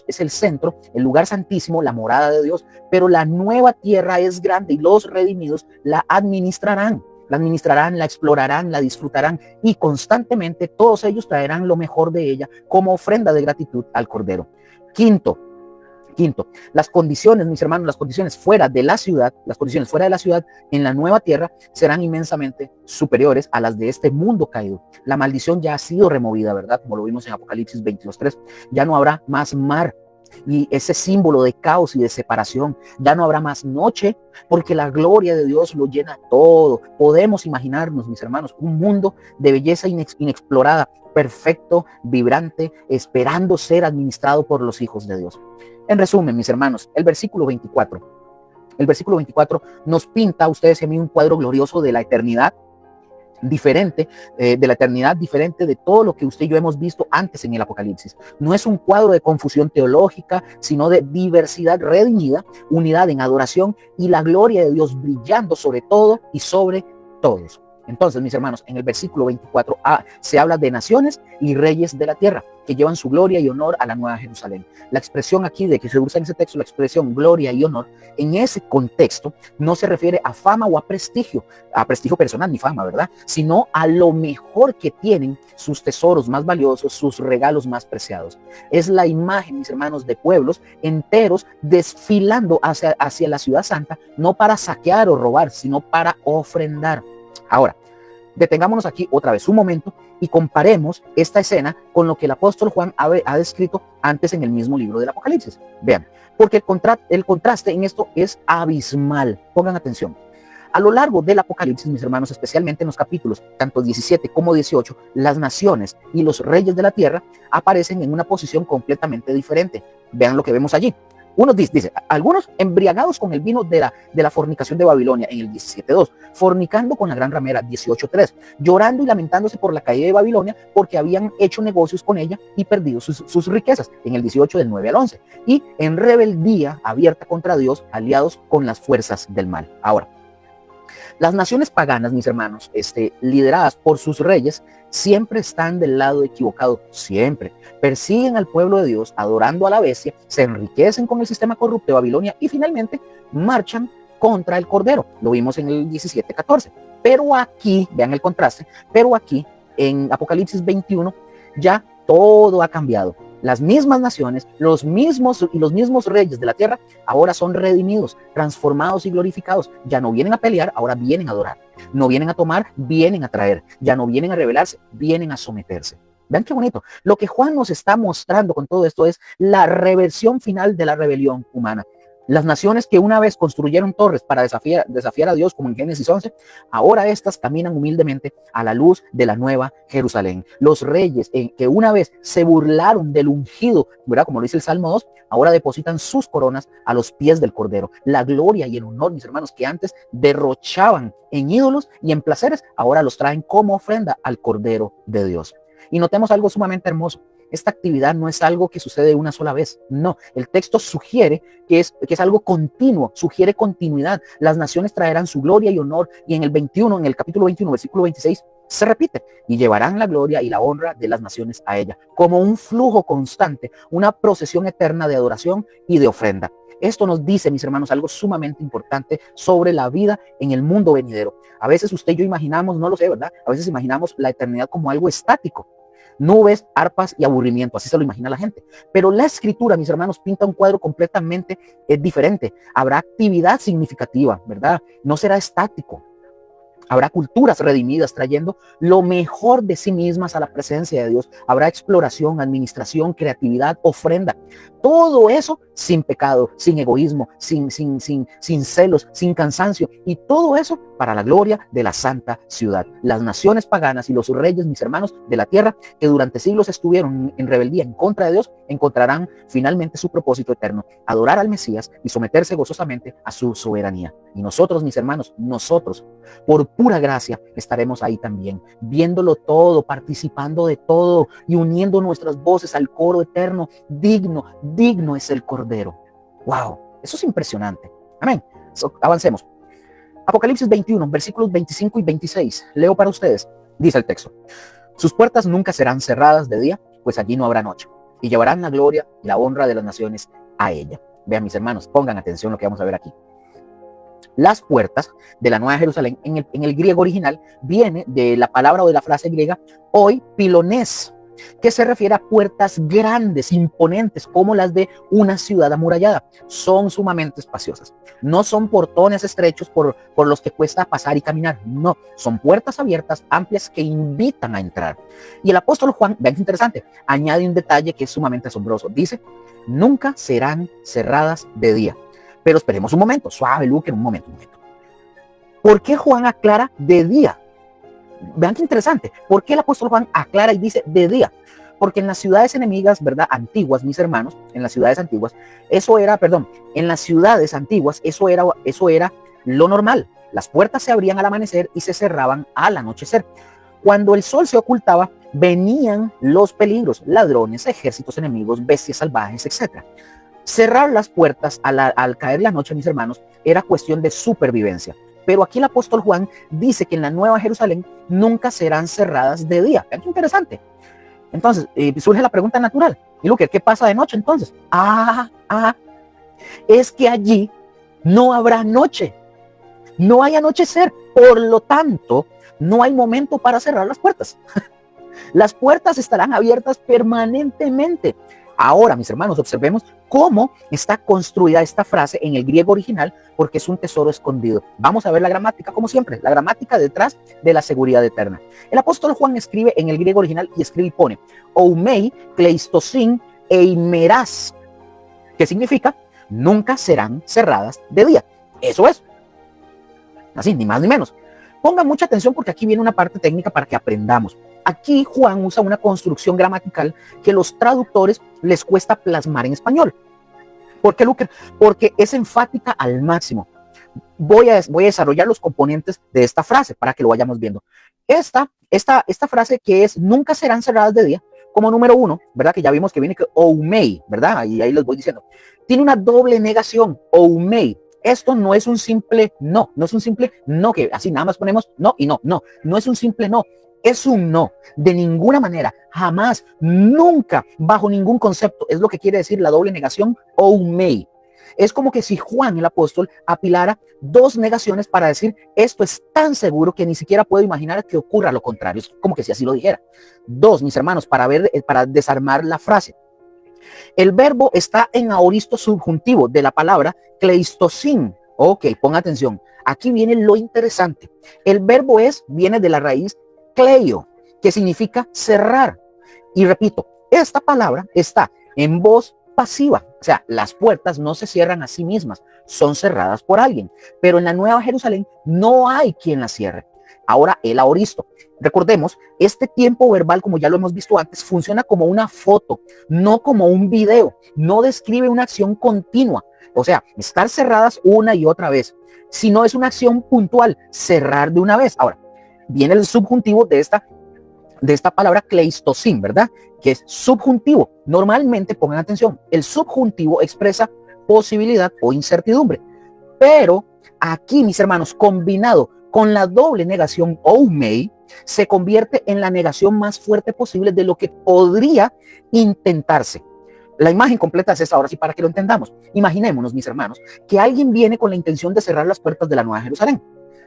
es el centro, el lugar santísimo, la morada de Dios, pero la nueva tierra es grande y los redimidos la administrarán. La explorarán, la disfrutarán y constantemente todos ellos traerán lo mejor de ella como ofrenda de gratitud al Cordero. Quinto, las condiciones, mis hermanos, las condiciones fuera de la ciudad en la nueva tierra serán inmensamente superiores a las de este mundo caído. La maldición ya ha sido removida, ¿verdad? Como lo vimos en Apocalipsis 22:3. Ya no habrá más mar y ese símbolo de caos y de separación. Ya no habrá más noche porque la gloria de Dios lo llena todo. Podemos imaginarnos, mis hermanos, un mundo de belleza inexplorada, perfecto, vibrante, esperando ser administrado por los hijos de Dios. En resumen, mis hermanos, el versículo 24 nos pinta a ustedes y a mí un cuadro glorioso de la eternidad diferente, diferente de todo lo que usted y yo hemos visto antes en el Apocalipsis. No es un cuadro de confusión teológica, sino de diversidad redimida, unidad en adoración y la gloria de Dios brillando sobre todo y sobre todos. Entonces, mis hermanos, en el versículo 24 se habla de naciones y reyes de la tierra que llevan su gloria y honor a la Nueva Jerusalén. La expresión aquí de que se usa en ese texto, la expresión gloria y honor, en ese contexto no se refiere a fama o a prestigio personal ni fama, ¿verdad? Sino a lo mejor que tienen, sus tesoros más valiosos, sus regalos más preciados. Es la imagen, mis hermanos, de pueblos enteros desfilando hacia la ciudad santa, no para saquear o robar, sino para ofrendar. Ahora, detengámonos aquí otra vez un momento y comparemos esta escena con lo que el apóstol Juan ha descrito antes en el mismo libro del Apocalipsis. Vean, porque el contraste en esto es abismal. Pongan atención. A lo largo del Apocalipsis, mis hermanos, especialmente en los capítulos tanto 17 como 18, las naciones y los reyes de la tierra aparecen en una posición completamente diferente. Vean lo que vemos allí. Unos dice, algunos embriagados con el vino de la fornicación de Babilonia en el 17:2, fornicando con la gran ramera 18:3, llorando y lamentándose por la caída de Babilonia porque habían hecho negocios con ella y perdido sus riquezas en el 18 del 9 al 11, y en rebeldía abierta contra Dios, aliados con las fuerzas del mal. Ahora, las naciones paganas, mis hermanos, lideradas por sus reyes, siempre están del lado equivocado, siempre. Persiguen al pueblo de Dios, adorando a la bestia, se enriquecen con el sistema corrupto de Babilonia y finalmente marchan contra el Cordero. Lo vimos en el 17:14. Pero aquí, vean el contraste, pero aquí en Apocalipsis 21 ya todo ha cambiado. Las mismas naciones, los mismos reyes de la tierra ahora son redimidos, transformados y glorificados. Ya no vienen a pelear, ahora vienen a adorar. No vienen a tomar, vienen a traer. Ya no vienen a rebelarse, vienen a someterse. Vean qué bonito. Lo que Juan nos está mostrando con todo esto es la reversión final de la rebelión humana. Las naciones que una vez construyeron torres para desafiar a Dios, como en Génesis 11, ahora estas caminan humildemente a la luz de la nueva Jerusalén. Los reyes que una vez se burlaron del ungido, ¿verdad? Como lo dice el Salmo 2, ahora depositan sus coronas a los pies del Cordero. La gloria y el honor, mis hermanos, que antes derrochaban en ídolos y en placeres, ahora los traen como ofrenda al Cordero de Dios. Y notemos algo sumamente hermoso. Esta actividad no es algo que sucede una sola vez. No, el texto sugiere que es algo continuo, sugiere continuidad. Las naciones traerán su gloria y honor, y en el capítulo 21, versículo 26, se repite, y llevarán la gloria y la honra de las naciones a ella, como un flujo constante, una procesión eterna de adoración y de ofrenda. Esto nos dice, mis hermanos, algo sumamente importante sobre la vida en el mundo venidero. A veces usted y yo imaginamos, no lo sé, ¿verdad? A veces imaginamos la eternidad como algo estático. nubes, arpas y aburrimiento, así se lo imagina la gente. Pero la escritura, mis hermanos, pinta un cuadro completamente diferente. Habrá actividad significativa, ¿verdad? No será estático. Habrá culturas redimidas trayendo lo mejor de sí mismas a la presencia de Dios. Habrá exploración, administración, creatividad, ofrenda. Todo eso sin pecado, sin egoísmo, sin celos, sin cansancio. Y todo eso para la gloria de la santa ciudad. Las naciones paganas y los reyes, mis hermanos, de la tierra, que durante siglos estuvieron en rebeldía en contra de Dios, encontrarán finalmente su propósito eterno: adorar al Mesías y someterse gozosamente a su soberanía. Y nosotros, mis hermanos, nosotros, por pura gracia, estaremos ahí también, viéndolo todo, participando de todo y uniendo nuestras voces al coro eterno. Digno es el Cordero. Wow, eso es impresionante. Amén. Avancemos. Apocalipsis 21, versículos 25 y 26. Leo para ustedes. Dice el texto: sus puertas nunca serán cerradas de día, pues allí no habrá noche, y llevarán la gloria y la honra de las naciones a ella. Vean, mis hermanos, pongan atención a lo que vamos a ver aquí. Las puertas de la Nueva Jerusalén en el griego original viene de la palabra o de la frase griega hoy pilonés, que se refiere a puertas grandes, imponentes, como las de una ciudad amurallada. Son sumamente espaciosas. No son portones estrechos por los que cuesta pasar y caminar. No, son puertas abiertas, amplias, que invitan a entrar. Y el apóstol Juan, vean qué interesante, añade un detalle que es sumamente asombroso. Dice: nunca serán cerradas de día. Pero esperemos un momento, suave, Luke, un momento. ¿Por qué Juan aclara de día? Vean qué interesante. ¿Por qué el apóstol Juan aclara y dice de día? Porque en las ciudades enemigas, ¿verdad? Antiguas, mis hermanos, en las ciudades antiguas, en las ciudades antiguas, eso era lo normal. Las puertas se abrían al amanecer y se cerraban al anochecer. Cuando el sol se ocultaba, venían los peligros: ladrones, ejércitos enemigos, bestias salvajes, etc. Cerrar las puertas al caer la noche, mis hermanos, era cuestión de supervivencia. Pero aquí el apóstol Juan dice que en la Nueva Jerusalén nunca serán cerradas de día. Vean qué interesante. Entonces, surge la pregunta natural: ¿y Luque, qué pasa de noche entonces? Es que allí no habrá noche. No hay anochecer. Por lo tanto, no hay momento para cerrar las puertas. Las puertas estarán abiertas permanentemente. Ahora, mis hermanos, observemos cómo está construida esta frase en el griego original, porque es un tesoro escondido. Vamos a ver la gramática, como siempre, la gramática detrás de la seguridad eterna. El apóstol Juan escribe en el griego original y escribe y pone oumei, kleistosin, eimeras, que significa nunca serán cerradas de día. Eso es. Así, ni más ni menos. Pongan mucha atención porque aquí viene una parte técnica para que aprendamos. Aquí Juan usa una construcción gramatical que los traductores les cuesta plasmar en español. ¿Por qué, Luque? Porque es enfática al máximo. Voy a desarrollar los componentes de esta frase para que lo vayamos viendo. Esta frase, que es nunca serán cerradas de día, como número uno, ¿verdad? Que ya vimos que viene que oumei, ¿verdad? Y ahí les voy diciendo. Tiene una doble negación, oumei. Esto no es un simple no es un simple no, que así nada más ponemos no y no es un simple no, es un no, de ninguna manera, jamás, nunca, bajo ningún concepto. Es lo que quiere decir la doble negación, oumei. Es como que si Juan el apóstol apilara dos negaciones para decir esto es tan seguro que ni siquiera puedo imaginar que ocurra lo contrario. Es como que si así lo dijera. Dos, mis hermanos, para desarmar la frase. El verbo está en aoristo subjuntivo de la palabra kleistosin. Ok, ponga atención. Aquí viene lo interesante. El verbo viene de la raíz kleio, que significa cerrar. Y repito, esta palabra está en voz pasiva. O sea, las puertas no se cierran a sí mismas, son cerradas por alguien. Pero en la Nueva Jerusalén no hay quien las cierre. Ahora el aoristo. Recordemos, este tiempo verbal, como ya lo hemos visto antes, funciona como una foto, no como un video. No describe una acción continua. O sea, estar cerradas una y otra vez. Sino es una acción puntual, cerrar de una vez. Ahora, viene el subjuntivo de esta palabra kleistosin, ¿verdad? Que es subjuntivo. Normalmente, pongan atención, el subjuntivo expresa posibilidad o incertidumbre. Pero aquí, mis hermanos, combinado con la doble negación oumei, se convierte en la negación más fuerte posible de lo que podría intentarse. La imagen completa es esa, ahora sí, para que lo entendamos. Imaginémonos, mis hermanos, que alguien viene con la intención de cerrar las puertas de la Nueva Jerusalén.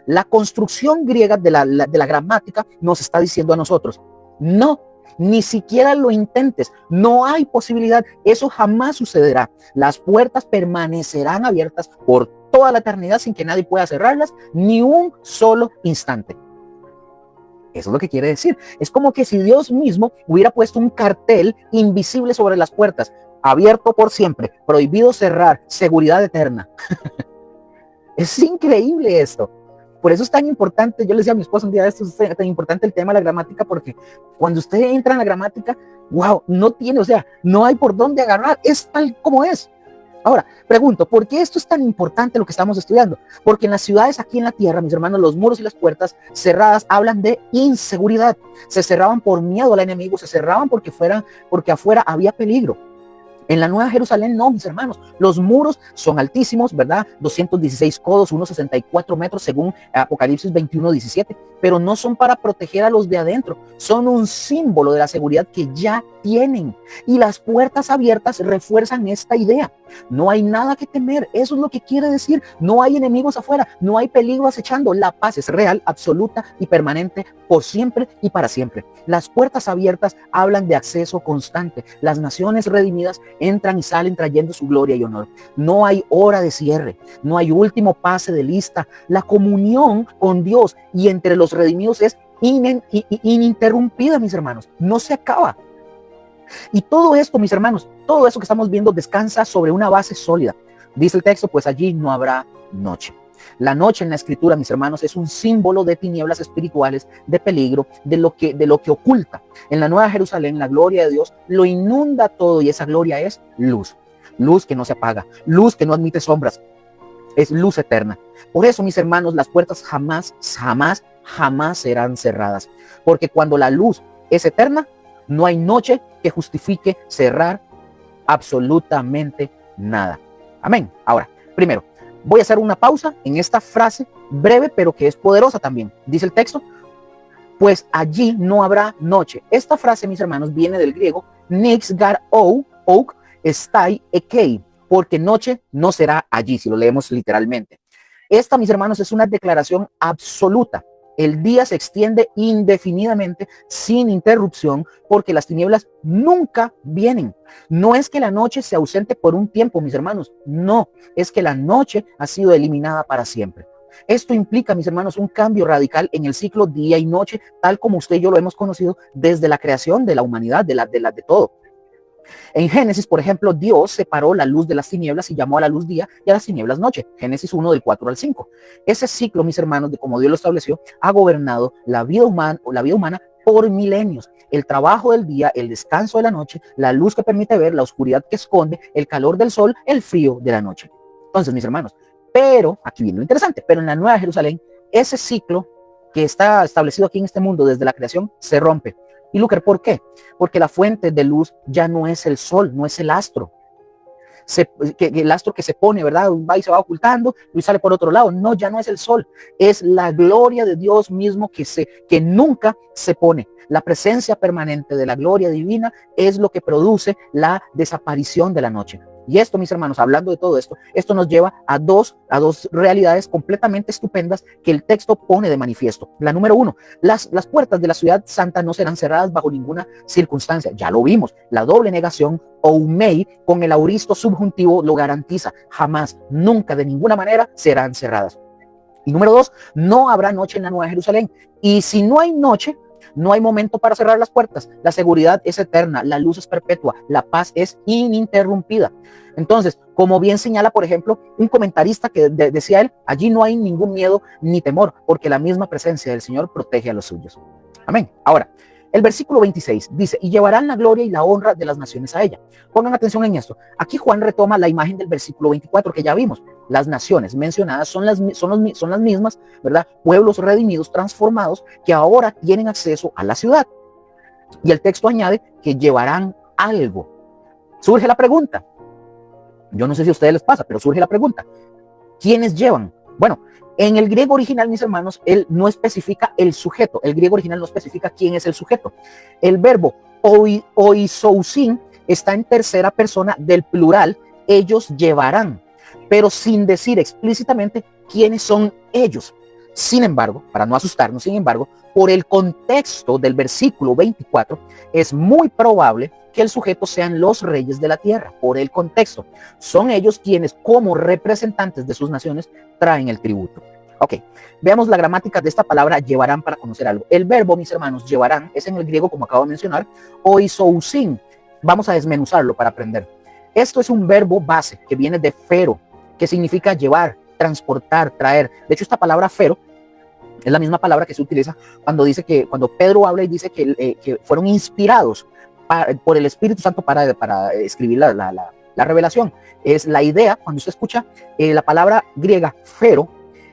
La construcción griega de la gramática nos está diciendo a nosotros: no, Ni siquiera lo intentes. No hay posibilidad. Eso jamás sucederá. Las puertas permanecerán abiertas por toda la eternidad sin que nadie pueda cerrarlas ni un solo instante. Eso es lo que quiere decir. Es como que si Dios mismo hubiera puesto un cartel invisible sobre las puertas: abierto por siempre, prohibido cerrar, seguridad eterna. Es increíble esto. Por eso es tan importante, yo le decía a mi esposa un día de esto, es tan importante el tema de la gramática, porque cuando usted entra en la gramática, wow, no tiene, o sea, no hay por dónde agarrar, es tal como es. Ahora, pregunto, ¿por qué esto es tan importante lo que estamos estudiando? Porque en las ciudades aquí en la tierra, mis hermanos, los muros y las puertas cerradas hablan de inseguridad. Se cerraban por miedo al enemigo, se cerraban porque afuera había peligro. En la Nueva Jerusalén no, mis hermanos, los muros son altísimos, ¿verdad? 216 codos, unos 64 metros según Apocalipsis 21:17, pero no son para proteger a los de adentro, son un símbolo de la seguridad que ya tienen. Y las puertas abiertas refuerzan esta idea. No hay nada que temer, eso es lo que quiere decir. No hay enemigos afuera, no hay peligro acechando. La paz es real, absoluta y permanente por siempre y para siempre. Las puertas abiertas hablan de acceso constante. Las naciones redimidas entran y salen trayendo su gloria y honor. No hay hora de cierre, no hay último pase de lista. La comunión con Dios y entre los redimidos es ininterrumpida, mis hermanos. No se acaba. Y todo esto, mis hermanos, todo eso que estamos viendo descansa sobre una base sólida. Dice el texto, pues allí no habrá noche. La noche en la escritura, mis hermanos, es un símbolo de tinieblas espirituales, de peligro, de lo que oculta. En la Nueva Jerusalén, la gloria de Dios lo inunda todo y esa gloria es luz. Luz que no se apaga, luz que no admite sombras, es luz eterna. Por eso, mis hermanos, las puertas jamás serán cerradas. Porque cuando la luz es eterna, no hay noche que justifique cerrar absolutamente nada. Amén. Ahora, primero, voy a hacer una pausa en esta frase breve, pero que es poderosa también. Dice el texto, pues allí no habrá noche. Esta frase, mis hermanos, viene del griego nix gar ouk stai ekei, porque noche no será allí, si lo leemos literalmente. Esta, mis hermanos, es una declaración absoluta. El día se extiende indefinidamente, sin interrupción, porque las tinieblas nunca vienen. No es que la noche se ausente por un tiempo, mis hermanos. No, es que la noche ha sido eliminada para siempre. Esto implica, mis hermanos, un cambio radical en el ciclo día y noche, tal como usted y yo lo hemos conocido desde la creación de la humanidad, de todo. En Génesis, por ejemplo, Dios separó la luz de las tinieblas y llamó a la luz día y a las tinieblas noche. Génesis 1 del 4 al 5. Ese ciclo, mis hermanos, de como Dios lo estableció, ha gobernado la vida humana por milenios. El trabajo del día, el descanso de la noche, la luz que permite ver, la oscuridad que esconde, el calor del sol, el frío de la noche. Entonces, mis hermanos, pero, aquí viene lo interesante, pero en la Nueva Jerusalén, ese ciclo que está establecido aquí en este mundo desde la creación se rompe. Y Luker, ¿por qué? Porque la fuente de luz ya no es el sol, no es el astro. El astro que se pone, ¿verdad? Va y se va ocultando y sale por otro lado. No, ya no es el sol. Es la gloria de Dios mismo que nunca se pone. La presencia permanente de la gloria divina es lo que produce la desaparición de la noche. Y esto, mis hermanos, hablando de todo esto, esto nos lleva a dos realidades completamente estupendas que el texto pone de manifiesto. La número uno, las puertas de la ciudad santa no serán cerradas bajo ninguna circunstancia. Ya lo vimos, la doble negación, oumei, con el auristo subjuntivo lo garantiza. Jamás, nunca, de ninguna manera serán cerradas. Y número dos, no habrá noche en la Nueva Jerusalén. Y si no hay noche, no hay momento para cerrar las puertas. La seguridad es eterna, la luz es perpetua, la paz es ininterrumpida. Entonces, como bien señala, por ejemplo, un comentarista que decía él, allí no hay ningún miedo ni temor, porque la misma presencia del Señor protege a los suyos. Amén. Ahora, el versículo 26 dice, y llevarán la gloria y la honra de las naciones a ella. Pongan atención en esto. Aquí Juan retoma la imagen del versículo 24 que ya vimos. Las naciones mencionadas son las mismas, ¿verdad? Pueblos redimidos, transformados, que ahora tienen acceso a la ciudad. Y el texto añade que llevarán algo. Surge la pregunta. Yo no sé si a ustedes les pasa, pero surge la pregunta. ¿Quiénes llevan? Bueno, en el griego original, mis hermanos, él no especifica el sujeto. El griego original no especifica quién es el sujeto. El verbo oisousin está en tercera persona del plural, ellos llevarán, pero sin decir explícitamente quiénes son ellos. Sin embargo, para no asustarnos, sin embargo, por el contexto del versículo 24, es muy probable que el sujeto sean los reyes de la tierra. Por el contexto, son ellos quienes, como representantes de sus naciones, traen el tributo. Ok, veamos la gramática de esta palabra llevarán para conocer algo. El verbo, mis hermanos, llevarán, es en el griego, como acabo de mencionar, oisousin. Vamos a desmenuzarlo para aprender. Esto es un verbo base que viene de fero, que significa llevar, transportar, traer. De hecho, esta palabra fero es la misma palabra que se utiliza cuando dice que, cuando Pedro habla y dice que fueron inspirados por el Espíritu Santo para escribir la revelación. Es la idea, cuando usted escucha la palabra griega fero,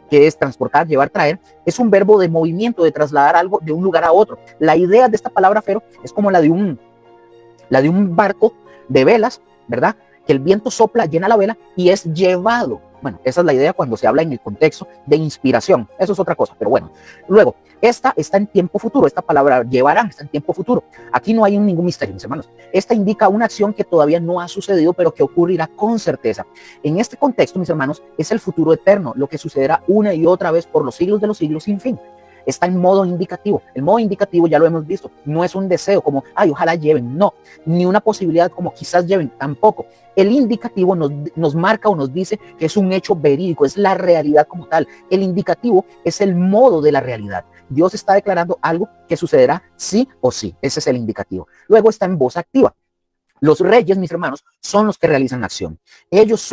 que es transportar, llevar, traer, es un verbo de movimiento, de trasladar algo de un lugar a otro. La idea de esta palabra fero es como la de un barco de velas, ¿verdad? Que el viento sopla, llena la vela y es llevado. Bueno, esa es la idea cuando se habla en el contexto de inspiración. Eso es otra cosa, pero bueno. Luego, esta está en tiempo futuro. Esta palabra llevarán está en tiempo futuro. Aquí no hay ningún misterio, mis hermanos. Esta indica una acción que todavía no ha sucedido, pero que ocurrirá con certeza. En este contexto, mis hermanos, es el futuro eterno, lo que sucederá una y otra vez por los siglos de los siglos sin fin. Está en modo indicativo. El modo indicativo ya lo hemos visto. No es un deseo como, ay, ojalá lleven. No, ni una posibilidad como quizás lleven, tampoco. El indicativo nos marca o nos dice que es un hecho verídico, es la realidad como tal. El indicativo es el modo de la realidad. Dios está declarando algo que sucederá sí o sí. Ese es el indicativo. Luego está en voz activa. Los reyes, mis hermanos, son los que realizan la acción. Ellos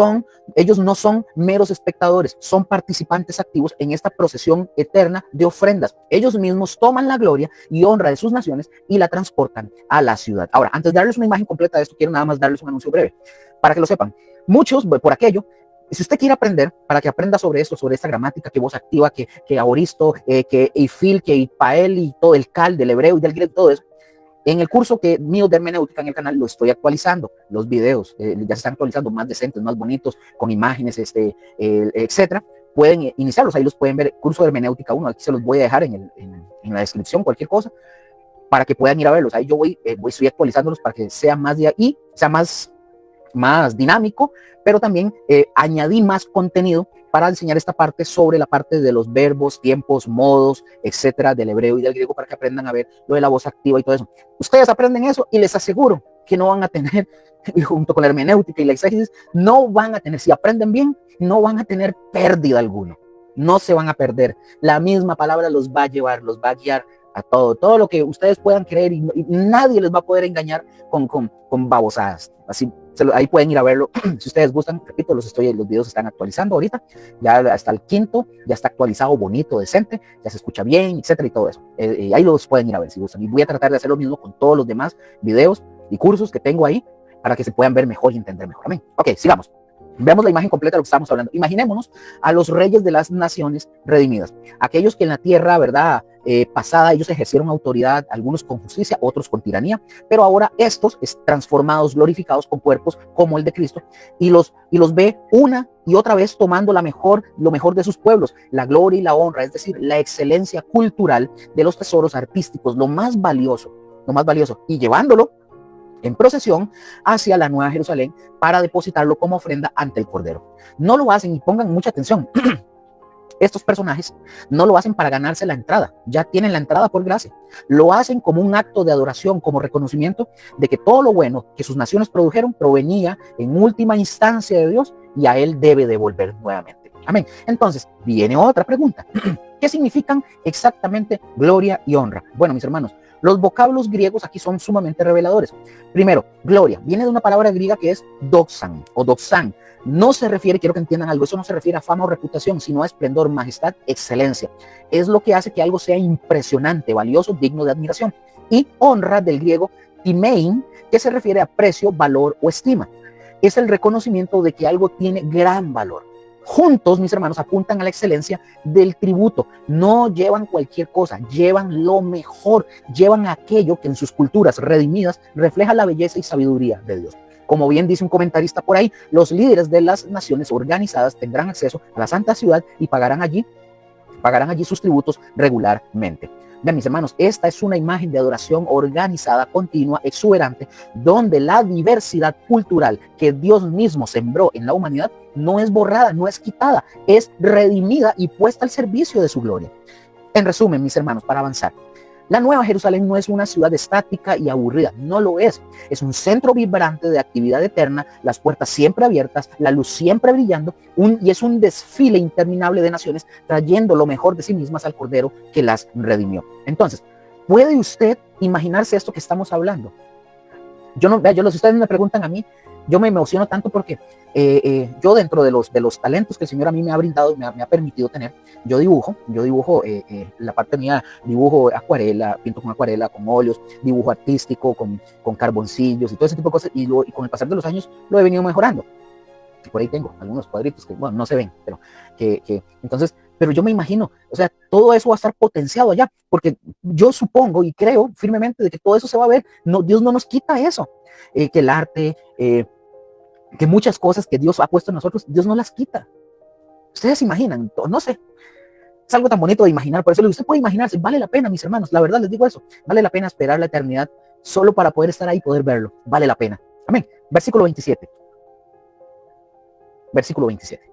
no son meros espectadores, son participantes activos en esta procesión eterna de ofrendas. Ellos mismos toman la gloria y honra de sus naciones y la transportan a la ciudad. Ahora, antes de darles una imagen completa de esto, quiero nada más darles un anuncio breve, para que lo sepan. Muchos, por aquello, si usted quiere aprender, para que aprenda sobre esto, sobre esta gramática, que voz activa, que aoristo, que eifil, que ipael y todo el cal del hebreo y del griego, todo eso, en el curso mío de hermenéutica en el canal lo estoy actualizando, los videos ya se están actualizando más decentes, más bonitos, con imágenes, etcétera. Pueden iniciarlos, ahí los pueden ver, curso de hermenéutica 1, aquí se los voy a dejar en la descripción, cualquier cosa, para que puedan ir a verlos. Ahí yo estoy actualizándolos para que sea más de ahí, sea más dinámico, pero también añadí más contenido para enseñar esta parte sobre la parte de los verbos, tiempos, modos, etcétera, del hebreo y del griego, para que aprendan a ver lo de la voz activa y todo eso. Ustedes aprenden eso y les aseguro que no van a tener, junto con la hermenéutica y la exégesis, no van a tener, si aprenden bien, no van a tener pérdida alguno. No se van a perder. La misma palabra los va a llevar, los va a guiar a todo lo que ustedes puedan creer y nadie les va a poder engañar con babosadas. Así, ahí pueden ir a verlo. Si ustedes gustan, repito, los videos están actualizando ahorita. Ya hasta el quinto, ya está actualizado, bonito, decente, ya se escucha bien, etcétera, y todo eso. Ahí los pueden ir a ver si gustan. Y voy a tratar de hacer lo mismo con todos los demás videos y cursos que tengo ahí para que se puedan ver mejor y entender mejor. Amén. Ok, sigamos. Veamos la imagen completa de lo que estamos hablando. Imaginémonos a los reyes de las naciones redimidas, aquellos que en la tierra, ¿verdad?, pasada, ellos ejercieron autoridad, algunos con justicia, otros con tiranía, pero ahora estos transformados, glorificados con cuerpos como el de Cristo, y los ve una y otra vez tomando lo mejor de sus pueblos, la gloria y la honra, es decir, la excelencia cultural de los tesoros artísticos, lo más valioso, y llevándolo en procesión hacia la Nueva Jerusalén para depositarlo como ofrenda ante el Cordero. No lo hacen, y pongan mucha atención, estos personajes no lo hacen para ganarse la entrada, ya tienen la entrada por gracia. Lo hacen como un acto de adoración, como reconocimiento de que todo lo bueno que sus naciones produjeron provenía en última instancia de Dios y a Él debe devolver nuevamente. Amén. Entonces, viene otra pregunta. ¿Qué significan exactamente gloria y honra? Bueno, mis hermanos, los vocablos griegos aquí son sumamente reveladores. Primero, gloria viene de una palabra griega que es doxan o doxan. No se refiere, quiero que entiendan algo, eso no se refiere a fama o reputación, sino a esplendor, majestad, excelencia. Es lo que hace que algo sea impresionante, valioso, digno de admiración. Y honra, del griego timein, que se refiere a precio, valor o estima. Es el reconocimiento de que algo tiene gran valor. Juntos, mis hermanos, apuntan a la excelencia del tributo. No llevan cualquier cosa, llevan lo mejor, llevan aquello que en sus culturas redimidas refleja la belleza y sabiduría de Dios. Como bien dice un comentarista por ahí, los líderes de las naciones organizadas tendrán acceso a la santa ciudad y pagarán allí sus tributos regularmente. Vean, mis hermanos, esta es una imagen de adoración organizada, continua, exuberante, donde la diversidad cultural que Dios mismo sembró en la humanidad no es borrada, no es quitada, es redimida y puesta al servicio de su gloria. En resumen, mis hermanos, para avanzar, la Nueva Jerusalén no es una ciudad estática y aburrida, no lo es. Es un centro vibrante de actividad eterna, las puertas siempre abiertas, la luz siempre brillando, y es un desfile interminable de naciones trayendo lo mejor de sí mismas al Cordero que las redimió. Entonces, ¿puede usted imaginarse esto que estamos hablando? Si ustedes me preguntan a mí, yo me emociono tanto porque yo dentro de los talentos que el Señor a mí me ha brindado y me ha permitido tener, yo dibujo la parte mía, dibujo acuarela, pinto con acuarela, con óleos, dibujo artístico, con carboncillos y todo ese tipo de cosas, y con el pasar de los años lo he venido mejorando. Por ahí tengo algunos cuadritos que, bueno, no se ven, pero entonces, pero yo me imagino, o sea, todo eso va a estar potenciado allá, porque yo supongo y creo firmemente de que todo eso se va a ver. No, Dios no nos quita eso, que el arte, que muchas cosas que Dios ha puesto en nosotros, Dios no las quita. Ustedes se imaginan, no sé, es algo tan bonito de imaginar. Por eso usted puede imaginarse, vale la pena, mis hermanos, la verdad les digo eso, vale la pena esperar la eternidad solo para poder estar ahí y poder verlo, vale la pena. Amén. Versículo 27. Versículo 27.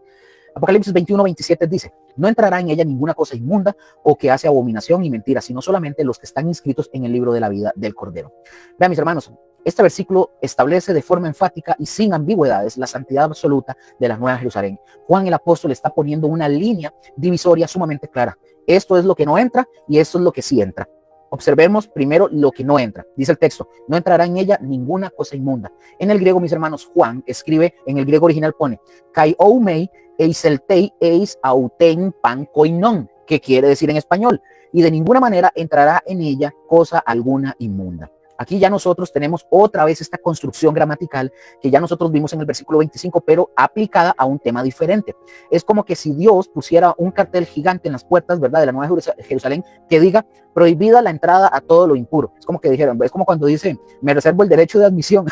Apocalipsis 21:27 dice: no entrará en ella ninguna cosa inmunda o que hace abominación y mentira, sino solamente los que están inscritos en el libro de la vida del Cordero. Vean, mis hermanos, este versículo establece de forma enfática y sin ambigüedades la santidad absoluta de la Nueva Jerusalén. Juan el apóstol está poniendo una línea divisoria sumamente clara. Esto es lo que no entra y esto es lo que sí entra. Observemos primero lo que no entra. Dice el texto: no entrará en ella ninguna cosa inmunda. En el griego, mis hermanos, Juan escribe, en el griego original pone kai oumei eiseltei eis auten pan koinon, que quiere decir en español, y de ninguna manera entrará en ella cosa alguna inmunda. Aquí ya nosotros tenemos otra vez esta construcción gramatical que ya nosotros vimos en el versículo 25, pero aplicada a un tema diferente. Es como que si Dios pusiera un cartel gigante en las puertas, ¿verdad?, de la Nueva Jerusalén que diga: prohibida la entrada a todo lo impuro. Es como que dijeron, es como cuando dice: me reservo el derecho de admisión,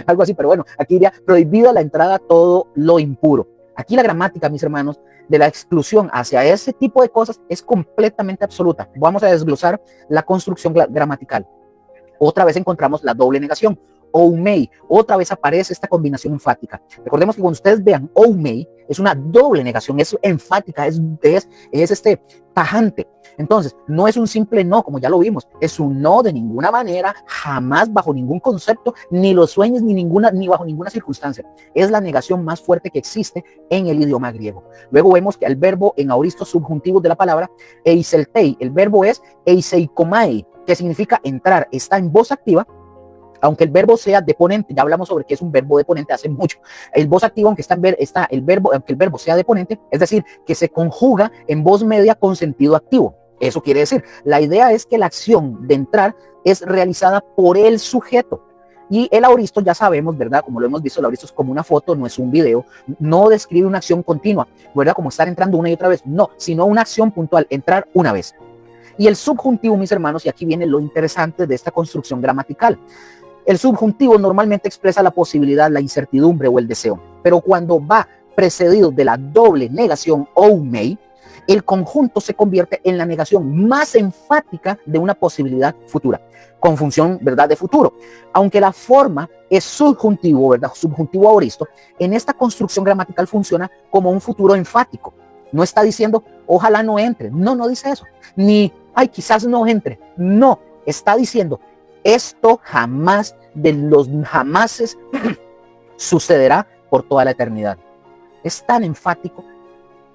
algo así, pero bueno, aquí diría: prohibida la entrada a todo lo impuro. Aquí la gramática, mis hermanos, de la exclusión hacia ese tipo de cosas es completamente absoluta. Vamos a desglosar la construcción gramatical. Otra vez encontramos la doble negación, oumei. Otra vez aparece esta combinación enfática. Recordemos que cuando ustedes vean oumei, es una doble negación, es enfática, es tajante. Entonces, no es un simple no, como ya lo vimos, es un no de ninguna manera, jamás, bajo ningún concepto, ni los sueños, ni bajo ninguna circunstancia. Es la negación más fuerte que existe en el idioma griego. Luego vemos que el verbo en aoristos subjuntivos de la palabra eiseltei, el verbo es eiseikomai, que significa entrar, está en voz activa, aunque el verbo sea deponente. Ya hablamos sobre qué es un verbo deponente hace mucho. El voz activo, aunque aunque el verbo sea deponente, es decir, que se conjuga en voz media con sentido activo. Eso quiere decir, la idea es que la acción de entrar es realizada por el sujeto. Y el aoristo, ya sabemos, ¿verdad? Como lo hemos visto, el aoristo es como una foto, no es un video, no describe una acción continua, ¿verdad? Como estar entrando una y otra vez, no, sino una acción puntual, entrar una vez. Y el subjuntivo, mis hermanos, y aquí viene lo interesante de esta construcción gramatical. El subjuntivo normalmente expresa la posibilidad, la incertidumbre o el deseo, pero cuando va precedido de la doble negación oumei, el conjunto se convierte en la negación más enfática de una posibilidad futura, con función, ¿verdad?, de futuro. Aunque la forma es subjuntivo, ¿verdad?, subjuntivo aoristo, en esta construcción gramatical funciona como un futuro enfático. No está diciendo ojalá no entre, no dice eso, ni ay, quizás no entre, no, está diciendo esto jamás de los jamases sucederá por toda la eternidad. Es tan enfático.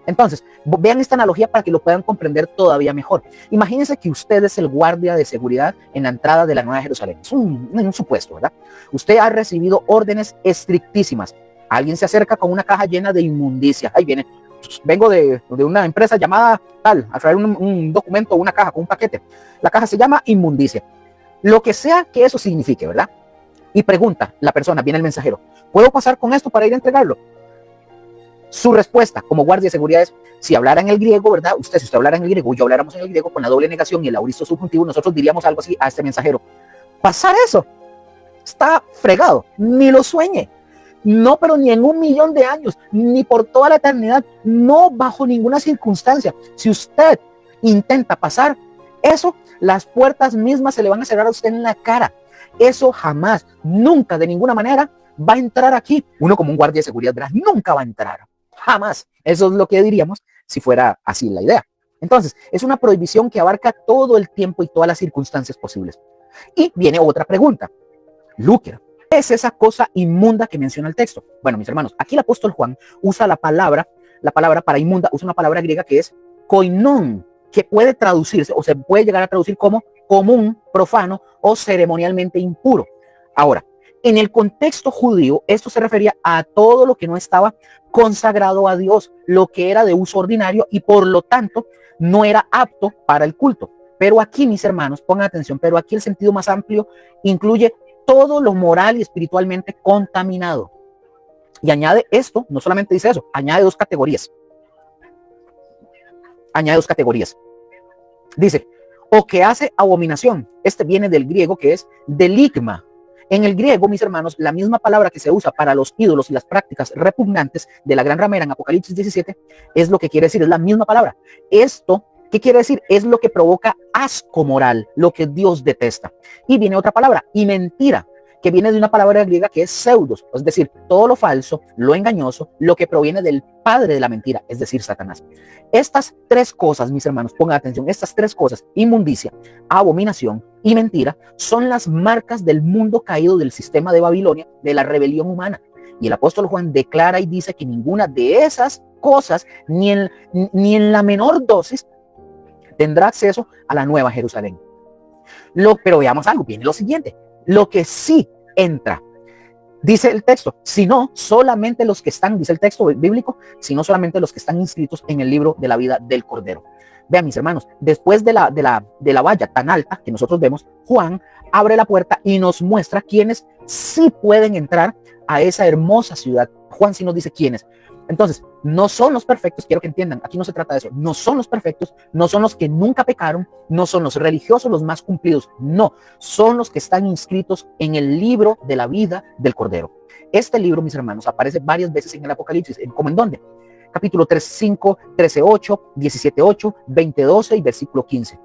Entonces, vean esta analogía para que lo puedan comprender todavía mejor. Imagínense que usted es el guardia de seguridad en la entrada de la Nueva Jerusalén. Es un supuesto, ¿verdad? Usted ha recibido órdenes estrictísimas. Alguien se acerca con una caja llena de inmundicia. Ahí viene: vengo de una empresa llamada tal, a traer un documento, una caja con un paquete. La caja se llama inmundicia. Lo que sea que eso signifique, ¿verdad? Y pregunta la persona, viene el mensajero: ¿puedo pasar con esto para ir a entregarlo? Su respuesta como guardia de seguridad es: si hablara en el griego, ¿verdad? Si usted hablara en el griego y yo habláramos en el griego con la doble negación y el aoristo subjuntivo, nosotros diríamos algo así a este mensajero: pasar eso, está fregado, ni lo sueñe. No, pero ni en 1.000.000 de años, ni por toda la eternidad, no bajo ninguna circunstancia. Si usted intenta pasar, Eso, las puertas mismas se le van a cerrar a usted en la cara. Eso jamás, nunca, de ninguna manera va a entrar aquí. Uno como un guardia de seguridad, ¿verdad? Nunca va a entrar. Jamás. Eso es lo que diríamos si fuera así la idea. Entonces, es una prohibición que abarca todo el tiempo y todas las circunstancias posibles. Y viene otra pregunta. Lúquer, ¿qué es esa cosa inmunda que menciona el texto? Bueno, mis hermanos, aquí el apóstol Juan usa la palabra para inmunda, usa una palabra griega que es koinón, que puede traducirse o se puede llegar a traducir como común, profano o ceremonialmente impuro. Ahora, en el contexto judío, esto se refería a todo lo que no estaba consagrado a Dios, lo que era de uso ordinario y por lo tanto no era apto para el culto. Pero aquí, mis hermanos, pongan atención, pero aquí el sentido más amplio incluye todo lo moral y espiritualmente contaminado. Y añade esto, no solamente dice eso, añade dos categorías. Añade dos categorías. Dice, o que hace abominación. Este viene del griego que es deligma. En el griego, mis hermanos, la misma palabra que se usa para los ídolos y las prácticas repugnantes de la gran ramera en Apocalipsis 17 es lo que quiere decir, es la misma palabra. Esto, ¿qué quiere decir? Es lo que provoca asco moral, lo que Dios detesta. Y viene otra palabra, y mentira, que viene de una palabra griega que es pseudos, es decir, todo lo falso, lo engañoso, lo que proviene del padre de la mentira, es decir, Satanás. Estas tres cosas, mis hermanos, pongan atención, estas tres cosas, inmundicia, abominación y mentira, son las marcas del mundo caído del sistema de Babilonia, de la rebelión humana. Y el apóstol Juan declara y dice que ninguna de esas cosas, ni en la menor dosis, tendrá acceso a la nueva Jerusalén. Pero veamos algo, viene lo siguiente. Lo que sí entra, dice el texto, sino solamente los que están, dice el texto bíblico, sino solamente los que están inscritos en el libro de la vida del Cordero. Vean, mis hermanos, después de la valla tan alta que nosotros vemos, Juan abre la puerta y nos muestra quiénes sí pueden entrar a esa hermosa ciudad. Juan sí nos dice quiénes. Entonces, no son los perfectos, quiero que entiendan, aquí no se trata de eso, no son los perfectos, no son los que nunca pecaron, no son los religiosos los más cumplidos, no, son los que están inscritos en el libro de la vida del Cordero. Este libro, mis hermanos, aparece varias veces en el Apocalipsis, ¿cómo en dónde? Capítulo 3:5, 13:8, 17:8, 20:12 y versículo 15.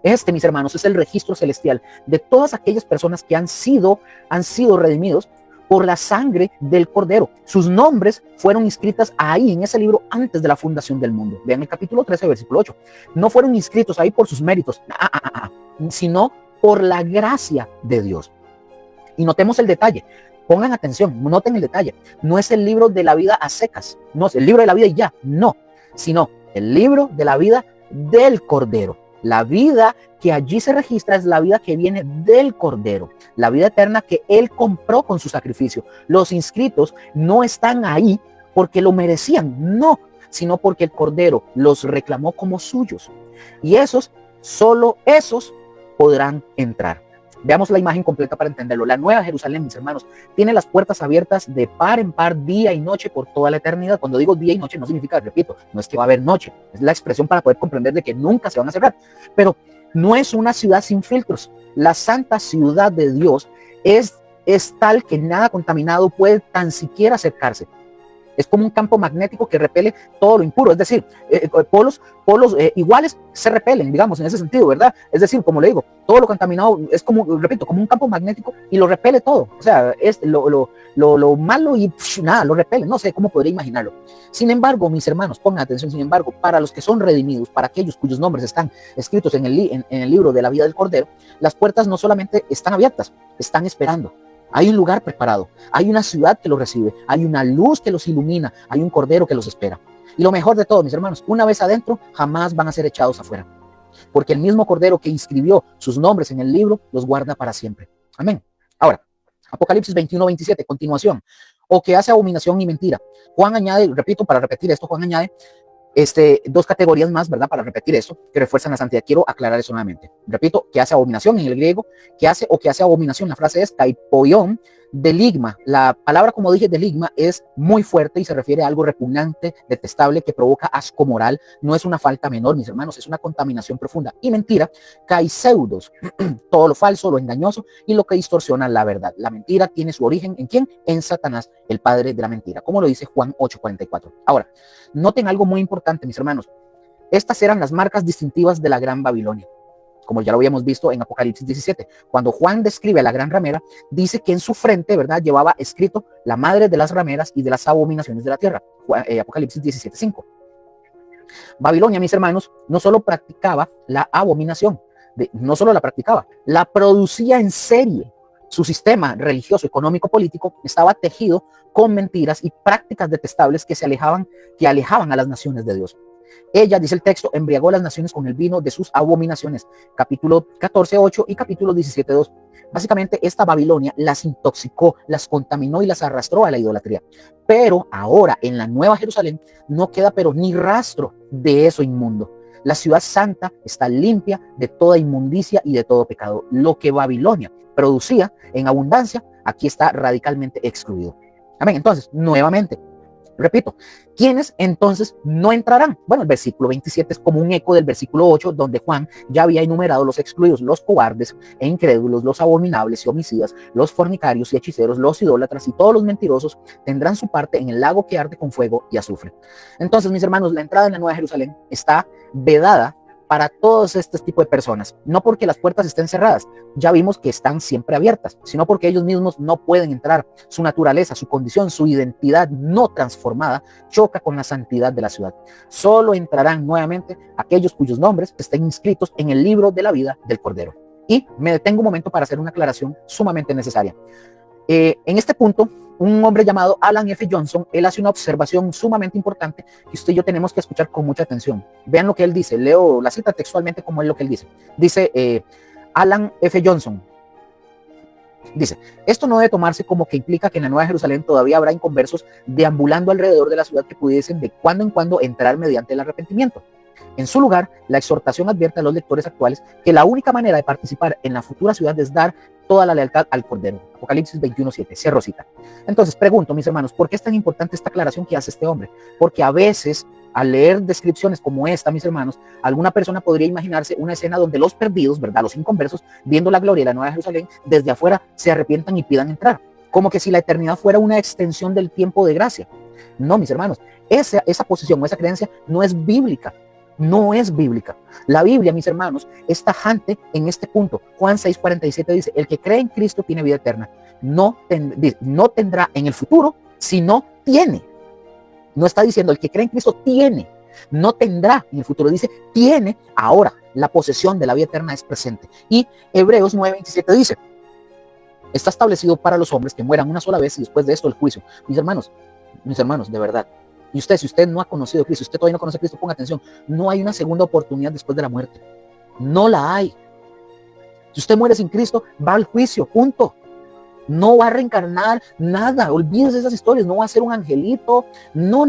Este, mis hermanos, es el registro celestial de todas aquellas personas que han sido redimidos por la sangre del Cordero. Sus nombres fueron inscritas ahí en ese libro antes de la fundación del mundo. Vean el capítulo 13, versículo 8. No fueron inscritos ahí por sus méritos, sino por la gracia de Dios. Y notemos el detalle. Pongan atención, noten el detalle. No es el libro de la vida a secas, no es el libro de la vida y ya, no, sino el libro de la vida del Cordero. La vida que allí se registra es la vida que viene del Cordero, la vida eterna que Él compró con su sacrificio. Los inscritos no están ahí porque lo merecían, no, sino porque el Cordero los reclamó como suyos. Y solo esos podrán entrar. Veamos la imagen completa para entenderlo. La Nueva Jerusalén, mis hermanos, tiene las puertas abiertas de par en par, día y noche, por toda la eternidad. Cuando digo día y noche, no significa, repito, no es que va a haber noche. Es la expresión para poder comprender de que nunca se van a cerrar. Pero no es una ciudad sin filtros. La santa ciudad de Dios es tal que nada contaminado puede tan siquiera acercarse. Es como un campo magnético que repele todo lo impuro, es decir, polos iguales se repelen, digamos, en ese sentido, ¿verdad? Es decir, como le digo, todo lo contaminado es como, repito, como un campo magnético y lo repele todo. O sea, es lo malo y nada, lo repele, no sé cómo podría imaginarlo. Sin embargo, mis hermanos, pongan atención, sin embargo, para los que son redimidos, para aquellos cuyos nombres están escritos en el libro de la vida del Cordero, las puertas no solamente están abiertas, están esperando. Hay un lugar preparado, hay una ciudad que los recibe, hay una luz que los ilumina, hay un Cordero que los espera. Y lo mejor de todo, mis hermanos, una vez adentro, jamás van a ser echados afuera. Porque el mismo Cordero que inscribió sus nombres en el libro, los guarda para siempre. Amén. Ahora, Apocalipsis 21:27, continuación. O que hace abominación y mentira. Juan añade, repito, para repetir esto, Juan añade dos categorías más, ¿verdad? Para repetir eeso, que refuerzan la santidad. Quiero aclarar eso nuevamente. Repito, que hace abominación en el griego, que hace abominación. La frase es kaipoion, deligma. La palabra, como dije, deligma es muy fuerte y se refiere a algo repugnante, detestable, que provoca asco moral. No es una falta menor, mis hermanos, es una contaminación profunda. Y mentira, kaiseudos, todo lo falso, lo engañoso y lo que distorsiona la verdad. La mentira tiene su origen ¿en quién? En Satanás, el padre de la mentira, como lo dice Juan 8:44. Ahora, noten algo muy importante, mis hermanos. Estas eran las marcas distintivas de la gran Babilonia. como ya lo habíamos visto en Apocalipsis 17. Cuando Juan describe a la gran ramera, dice que en su frente, ¿verdad?, llevaba escrito la madre de las rameras y de las abominaciones de la tierra. Apocalipsis 17:5. Babilonia, mis hermanos, no solo practicaba la abominación, no solo la practicaba, la producía en serie. Su sistema religioso, económico, político estaba tejido con mentiras y prácticas detestables que alejaban a las naciones de Dios. Ella, dice el texto, embriagó a las naciones con el vino de sus abominaciones. Capítulo 14:8 y capítulo 17:2. Básicamente, esta Babilonia las intoxicó, las contaminó y las arrastró a la idolatría. Pero ahora, en la Nueva Jerusalén, no queda pero ni rastro de eso inmundo. La ciudad santa está limpia de toda inmundicia y de todo pecado. Lo que Babilonia producía en abundancia, aquí está radicalmente excluido. Amén. Entonces, nuevamente, repito, ¿quiénes entonces no entrarán? Bueno, el versículo 27 es como un eco del versículo 8, donde Juan ya había enumerado los excluidos: los cobardes e incrédulos, los abominables y homicidas, los fornicarios y hechiceros, los idólatras y todos los mentirosos tendrán su parte en el lago que arde con fuego y azufre. Entonces, mis hermanos, la entrada en la Nueva Jerusalén está vedada para todos este tipo de personas, no porque las puertas estén cerradas, ya vimos que están siempre abiertas, sino porque ellos mismos no pueden entrar. Su naturaleza, su condición, su identidad no transformada choca con la santidad de la ciudad. Solo entrarán nuevamente aquellos cuyos nombres estén inscritos en el libro de la vida del Cordero. Y me detengo un momento para hacer una aclaración sumamente necesaria. En este punto, un hombre llamado Alan F. Johnson, él hace una observación sumamente importante que usted y yo tenemos que escuchar con mucha atención. Vean lo que él dice, leo la cita textualmente como es lo que él dice. Dice Alan F. Johnson, dice: esto no debe tomarse como que implica que en la Nueva Jerusalén todavía habrá inconversos deambulando alrededor de la ciudad que pudiesen de cuando en cuando entrar mediante el arrepentimiento. En su lugar, la exhortación advierte a los lectores actuales que la única manera de participar en la futura ciudad es dar toda la lealtad al Cordero. Apocalipsis 21:7, cierro cita. Entonces pregunto, mis hermanos, ¿por qué es tan importante esta aclaración que hace este hombre? Porque a veces, al leer descripciones como esta, mis hermanos, alguna persona podría imaginarse una escena donde los perdidos, ¿verdad?, los inconversos, viendo la gloria de la Nueva Jerusalén, desde afuera se arrepientan y pidan entrar, como que si la eternidad fuera una extensión del tiempo de gracia. No, mis hermanos, esa posición o esa creencia no es bíblica. No es bíblica. La Biblia, mis hermanos, es tajante en este punto. Juan 6:47 dice: el que cree en Cristo tiene vida eterna. No tendrá en el futuro, sino tiene. No está diciendo el que cree en Cristo tiene, no tendrá en el futuro, dice tiene ahora. La posesión de la vida eterna es presente. Y Hebreos 9:27 dice: está establecido para los hombres que mueran una sola vez y después de esto el juicio. Mis hermanos, de verdad. Y usted, si usted no ha conocido a Cristo, si usted todavía no conoce a Cristo, ponga atención. No hay una segunda oportunidad después de la muerte. No la hay. Si usted muere sin Cristo, va al juicio, punto. No va a reencarnar nada. Olvídese de esas historias. No va a ser un angelito. No.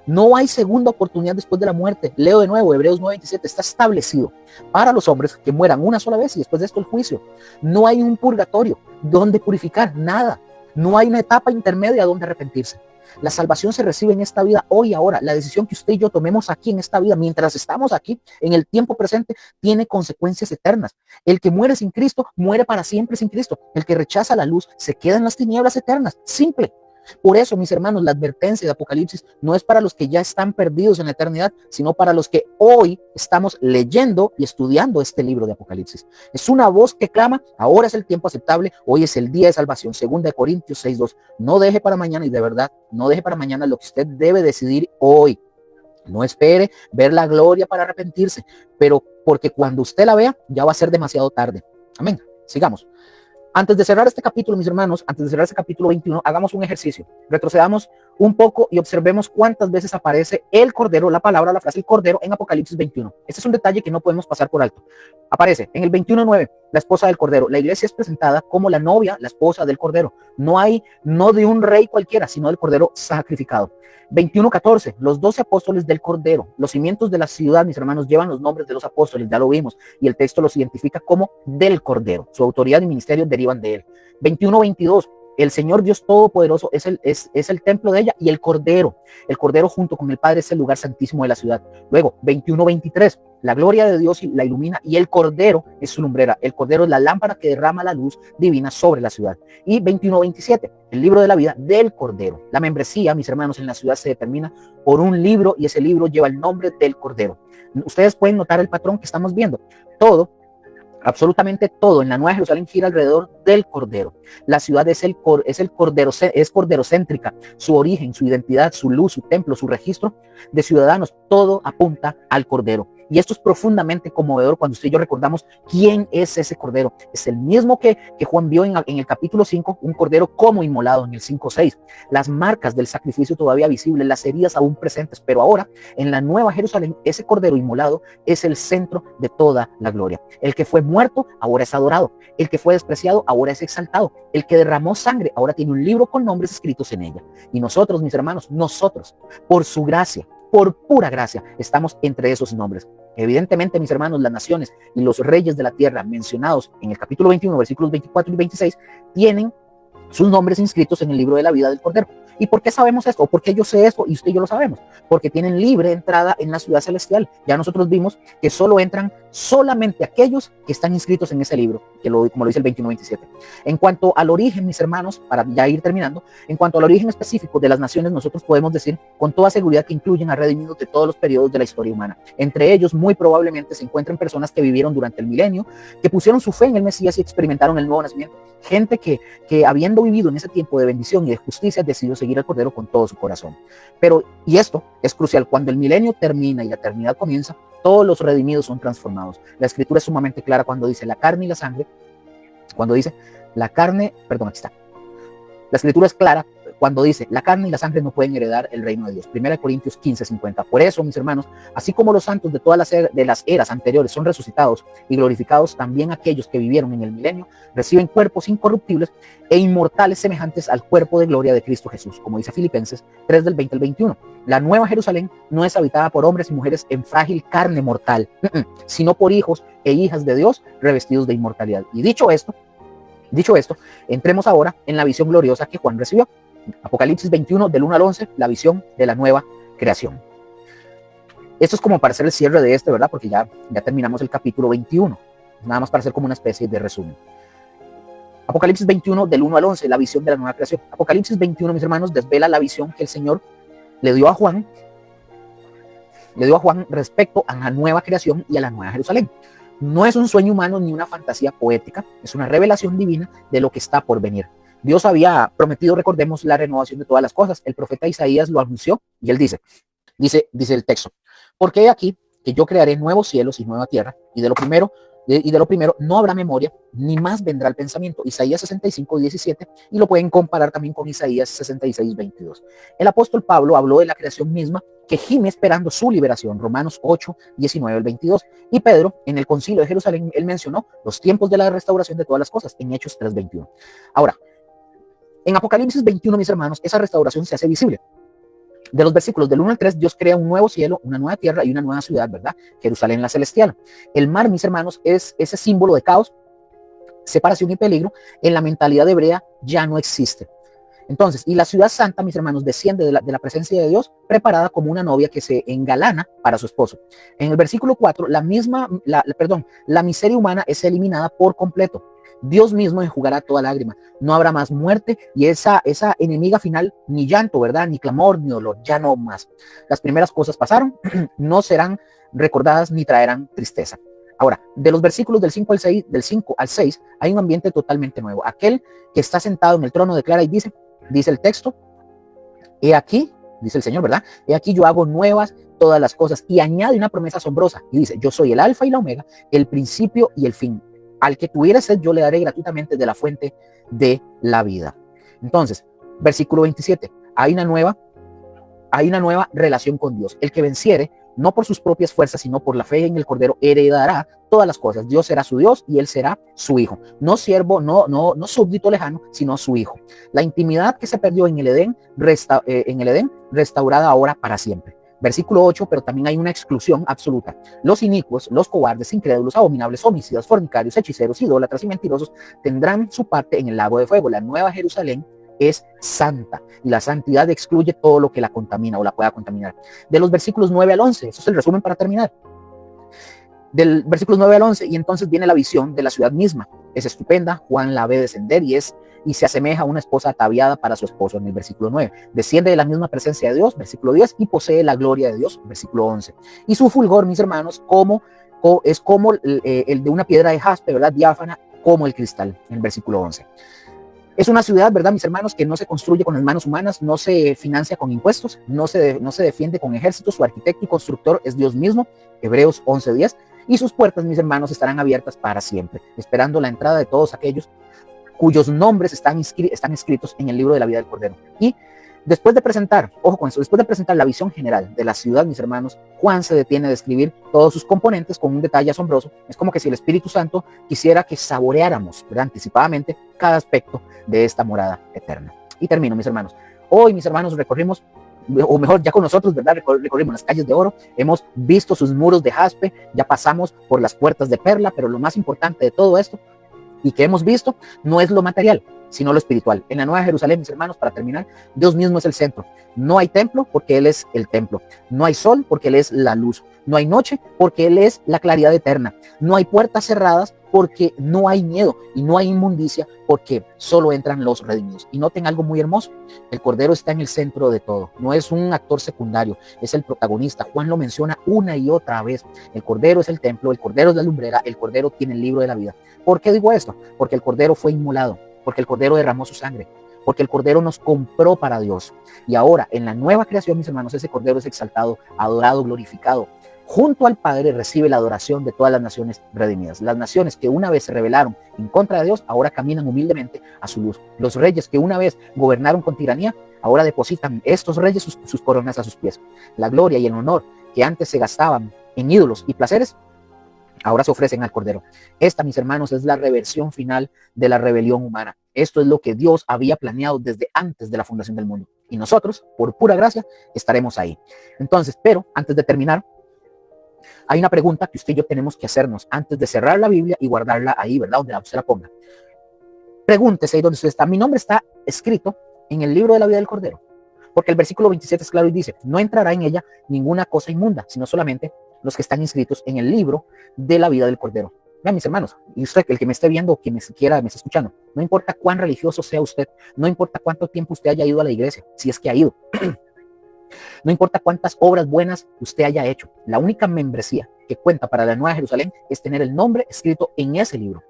No hay segunda oportunidad después de la muerte. Leo de nuevo, Hebreos 9:27. Está establecido para los hombres que mueran una sola vez y después de esto el juicio. No hay un purgatorio donde purificar, nada. No hay una etapa intermedia donde arrepentirse. La salvación se recibe en esta vida, hoy y ahora. La decisión que usted y yo tomemos aquí en esta vida, mientras estamos aquí, en el tiempo presente, tiene consecuencias eternas. El que muere sin Cristo, muere para siempre sin Cristo. El que rechaza la luz, se queda en las tinieblas eternas. Simple. Por eso, mis hermanos, la advertencia de Apocalipsis no es para los que ya están perdidos en la eternidad, sino para los que hoy estamos leyendo y estudiando este libro de Apocalipsis. Es una voz que clama: ahora es el tiempo aceptable, hoy es el día de salvación. 2 Corintios 6:2. No deje para mañana, y de verdad, no deje para mañana lo que usted debe decidir hoy. No espere ver la gloria para arrepentirse, pero porque cuando usted la vea, ya va a ser demasiado tarde. Amén. Sigamos. Antes de cerrar este capítulo, mis hermanos, antes de cerrar este capítulo 21, hagamos un ejercicio. Retrocedamos un poco y observemos cuántas veces aparece el Cordero, la palabra, la frase el Cordero en Apocalipsis 21. Este es un detalle que no podemos pasar por alto. Aparece en el 21:9, la esposa del Cordero. La iglesia es presentada como la novia, la esposa del Cordero. No de un rey cualquiera, sino del Cordero sacrificado. 21:14, los 12 apóstoles del Cordero. Los cimientos de la ciudad, mis hermanos, llevan los nombres de los apóstoles, ya lo vimos, y el texto los identifica como del Cordero. Su autoridad y ministerio derivan de él. 21:22, el Señor Dios Todopoderoso es el templo de ella, y el Cordero junto con el Padre es el lugar santísimo de la ciudad. Luego, 21:23, la gloria de Dios la ilumina, y el Cordero es su lumbrera. El Cordero es la lámpara que derrama la luz divina sobre la ciudad. Y 21:27, el libro de la vida del Cordero. La membresía, mis hermanos, en la ciudad se determina por un libro, y ese libro lleva el nombre del Cordero. Ustedes pueden notar el patrón que estamos viendo. Todo Absolutamente todo en la Nueva Jerusalén gira alrededor del Cordero. La ciudad es corderocéntrica. Su origen, su identidad, su luz, su templo, su registro de ciudadanos, todo apunta al Cordero. Y esto es profundamente conmovedor cuando usted y yo recordamos quién es ese Cordero. Es el mismo que Juan vio en el capítulo 5, un Cordero como inmolado en el 5:6. Las marcas del sacrificio todavía visibles, las heridas aún presentes, pero ahora en la Nueva Jerusalén, ese Cordero inmolado es el centro de toda la gloria. El que fue muerto ahora es adorado. El que fue despreciado ahora es exaltado. El que derramó sangre ahora tiene un libro con nombres escritos en ella. Y nosotros, mis hermanos, nosotros, por su gracia, por pura gracia, estamos entre esos nombres. Evidentemente, mis hermanos, las naciones y los reyes de la tierra mencionados en el capítulo 21, versículos 24 y 26, tienen sus nombres inscritos en el libro de la vida del Cordero. ¿Y por qué sabemos esto? ¿O por qué yo sé esto? Y usted y yo lo sabemos. Porque tienen libre entrada en la ciudad celestial. Ya nosotros vimos que solo entran solamente aquellos que están inscritos en ese libro, como lo dice el 21-27. En cuanto al origen, mis hermanos, para ya ir terminando, en cuanto al origen específico de las naciones, nosotros podemos decir con toda seguridad que incluyen a redimidos de todos los periodos de la historia humana. Entre ellos, muy probablemente se encuentran personas que vivieron durante el milenio, que pusieron su fe en el Mesías y experimentaron el nuevo nacimiento. Gente que habiendo vivido en ese tiempo de bendición y de justicia, decidió seguir al Cordero con todo su corazón. Pero, y esto es crucial, cuando el milenio termina y la eternidad comienza, todos los redimidos son transformados. La escritura es sumamente clara cuando dice la carne y la sangre, cuando dice la carne, perdón, aquí está. La escritura es clara cuando dice la carne y la sangre no pueden heredar el reino de Dios. 1 Corintios 15:50. Por eso, mis hermanos, así como los santos de todas las eras anteriores son resucitados y glorificados, también aquellos que vivieron en el milenio reciben cuerpos incorruptibles e inmortales semejantes al cuerpo de gloria de Cristo Jesús, como dice Filipenses 3 del 20 al 21. La Nueva Jerusalén no es habitada por hombres y mujeres en frágil carne mortal, sino por hijos e hijas de Dios revestidos de inmortalidad. Y dicho esto, entremos ahora en la visión gloriosa que Juan recibió. Apocalipsis 21, del 1 al 11, la visión de la nueva creación. Esto es como para hacer el cierre de ¿verdad? Porque ya terminamos el capítulo 21. Nada más para hacer como una especie de resumen. Apocalipsis 21, del 1 al 11, la visión de la nueva creación. Apocalipsis 21, mis hermanos, desvela la visión que el Señor le dio a Juan respecto a la nueva creación y a la nueva Jerusalén. No es un sueño humano ni una fantasía poética, es una revelación divina de lo que está por venir. Dios había prometido, recordemos, la renovación de todas las cosas. El profeta Isaías lo anunció y él dice el texto, porque he aquí que yo crearé nuevos cielos y nueva tierra, y de lo primero no habrá memoria, ni más vendrá el pensamiento. Isaías 65:17, y lo pueden comparar también con Isaías 66:22. El apóstol Pablo habló de la creación misma que gime esperando su liberación, Romanos 8:19 al 22. Y Pedro, en el concilio de Jerusalén, él mencionó los tiempos de la restauración de todas las cosas, en Hechos 3:21. Ahora, en Apocalipsis 21, mis hermanos, esa restauración se hace visible. De los versículos del 1 al 3, Dios crea un nuevo cielo, una nueva tierra y una nueva ciudad, ¿verdad? Jerusalén la celestial. El mar, mis hermanos, es ese símbolo de caos, separación y peligro. En la mentalidad hebrea ya no existe. Entonces, y la ciudad santa, mis hermanos, desciende de la presencia de Dios, preparada como una novia que se engalana para su esposo. En el versículo 4, la miseria humana es eliminada por completo. Dios mismo enjugará toda lágrima. No habrá más muerte y esa enemiga final, ni llanto, ¿verdad? Ni clamor, ni dolor, ya no más. Las primeras cosas pasaron, no serán recordadas ni traerán tristeza. Ahora, de los versículos del 5 al 6, hay un ambiente totalmente nuevo. Aquel que está sentado en el trono declara y dice el texto, he aquí, dice el Señor, ¿verdad? He aquí yo hago nuevas todas las cosas, y añade una promesa asombrosa y dice, yo soy el alfa y la omega, el principio y el fin. Al que tuviera sed, yo le daré gratuitamente de la fuente de la vida. Entonces, versículo 27, hay una nueva relación con Dios. El que venciere, no por sus propias fuerzas, sino por la fe en el Cordero, heredará todas las cosas. Dios será su Dios y él será su hijo. No siervo, no súbdito lejano, sino su hijo. La intimidad que se perdió en el Edén, restaurada ahora para siempre. Versículo 8, pero también hay una exclusión absoluta. Los inicuos, los cobardes, incrédulos, abominables, homicidas, fornicarios, hechiceros, idólatras y mentirosos tendrán su parte en el lago de fuego. La nueva Jerusalén es santa y la santidad excluye todo lo que la contamina o la pueda contaminar. De los versículos 9 al 11, eso es el resumen para terminar. Del versículos 9 al 11, y entonces viene la visión de la ciudad misma. Es estupenda, Juan la ve descender y se asemeja a una esposa ataviada para su esposo, en el versículo 9. Desciende de la misma presencia de Dios, versículo 10, y posee la gloria de Dios, versículo 11. Y su fulgor, mis hermanos, como es como el de una piedra de jaspe, ¿verdad? Diáfana como el cristal, en el versículo 11. Es una ciudad, ¿verdad, mis hermanos, que no se construye con las manos humanas, no se financia con impuestos, no se defiende con ejércitos. Su arquitecto y constructor es Dios mismo, Hebreos 11:10, y sus puertas, mis hermanos, estarán abiertas para siempre, esperando la entrada de todos aquellos cuyos nombres están escritos en el libro de la vida del Cordero. Y después de presentar, ojo con eso, después de presentar la visión general de la ciudad, mis hermanos, Juan se detiene a describir todos sus componentes con un detalle asombroso. Es como que si el Espíritu Santo quisiera que saboreáramos, ¿verdad?, anticipadamente cada aspecto de esta morada eterna. Y termino, mis hermanos. Hoy, mis hermanos, recorrimos, o mejor, ya con nosotros, ¿verdad?, recorrimos las calles de oro, hemos visto sus muros de jaspe, ya pasamos por las puertas de perla, pero lo más importante de todo esto y que hemos visto no es lo material, sino lo espiritual. En la Nueva Jerusalén, mis hermanos, para terminar, Dios mismo es el centro. No hay templo porque Él es el templo. No hay sol porque Él es la luz. No hay noche porque Él es la claridad eterna. No hay puertas cerradas porque no hay miedo. Y no hay inmundicia porque solo entran los redimidos. Y noten algo muy hermoso. El Cordero está en el centro de todo. No es un actor secundario, es el protagonista. Juan lo menciona una y otra vez. El Cordero es el templo, el Cordero es la lumbrera, el Cordero tiene el libro de la vida. ¿Por qué digo esto? Porque el Cordero fue inmolado, porque el Cordero derramó su sangre, porque el Cordero nos compró para Dios. Y ahora, en la nueva creación, mis hermanos, ese Cordero es exaltado, adorado, glorificado. Junto al Padre recibe la adoración de todas las naciones redimidas. Las naciones que una vez se rebelaron en contra de Dios, ahora caminan humildemente a su luz. Los reyes que una vez gobernaron con tiranía, ahora depositan estos reyes sus coronas a sus pies. La gloria y el honor que antes se gastaban en ídolos y placeres, ahora se ofrecen al Cordero. Esta, mis hermanos, es la reversión final de la rebelión humana. Esto es lo que Dios había planeado desde antes de la fundación del mundo. Y nosotros, por pura gracia, estaremos ahí. Entonces, pero antes de terminar, hay una pregunta que usted y yo tenemos que hacernos antes de cerrar la Biblia y guardarla ahí, ¿verdad? Donde usted la ponga. Pregúntese ahí donde usted está. Mi nombre está escrito en el libro de la vida del Cordero. Porque el versículo 27 es claro y dice, no entrará en ella ninguna cosa inmunda, sino solamente los que están inscritos en el libro de la vida del Cordero. Vean, mis hermanos, y usted, el que me esté viendo o quien siquiera me esté escuchando, no importa cuán religioso sea usted, no importa cuánto tiempo usted haya ido a la iglesia, si es que ha ido, no importa cuántas obras buenas usted haya hecho, la única membresía que cuenta para la Nueva Jerusalén es tener el nombre escrito en ese libro.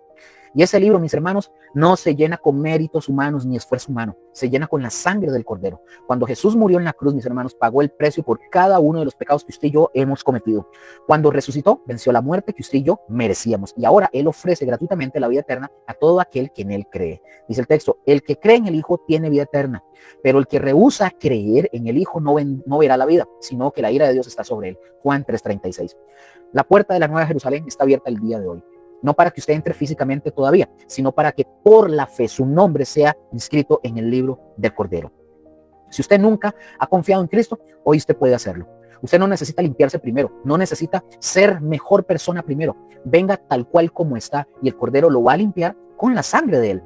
Y ese libro, mis hermanos, no se llena con méritos humanos ni esfuerzo humano, se llena con la sangre del Cordero. Cuando Jesús murió en la cruz, mis hermanos, pagó el precio por cada uno de los pecados que usted y yo hemos cometido. Cuando resucitó, venció la muerte que usted y yo merecíamos. Y ahora Él ofrece gratuitamente la vida eterna a todo aquel que en Él cree. Dice el texto, el que cree en el Hijo tiene vida eterna, pero el que rehúsa creer en el Hijo no verá la vida, sino que la ira de Dios está sobre él. Juan 3:36. La puerta de la Nueva Jerusalén está abierta el día de hoy. No para que usted entre físicamente todavía, sino para que por la fe su nombre sea inscrito en el libro del Cordero. Si usted nunca ha confiado en Cristo, hoy usted puede hacerlo. Usted no necesita limpiarse primero, no necesita ser mejor persona primero. Venga tal cual como está y el Cordero lo va a limpiar con la sangre de Él.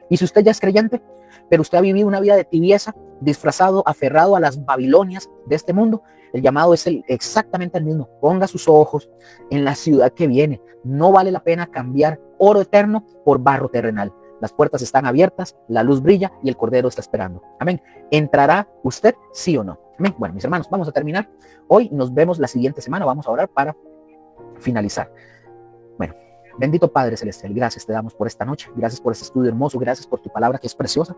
Y si usted ya es creyente, pero usted ha vivido una vida de tibieza, disfrazado, aferrado a las Babilonias de este mundo, el llamado es exactamente el mismo. Ponga sus ojos en la ciudad que viene. No vale la pena cambiar oro eterno por barro terrenal. Las puertas están abiertas, la luz brilla y el Cordero está esperando. Amén. ¿Entrará usted, sí o no? Amén. Bueno, mis hermanos, vamos a terminar. Hoy nos vemos la siguiente semana. Vamos a orar para finalizar. Bueno, bendito Padre Celestial, gracias te damos por esta noche. Gracias por este estudio hermoso. Gracias por tu palabra que es preciosa.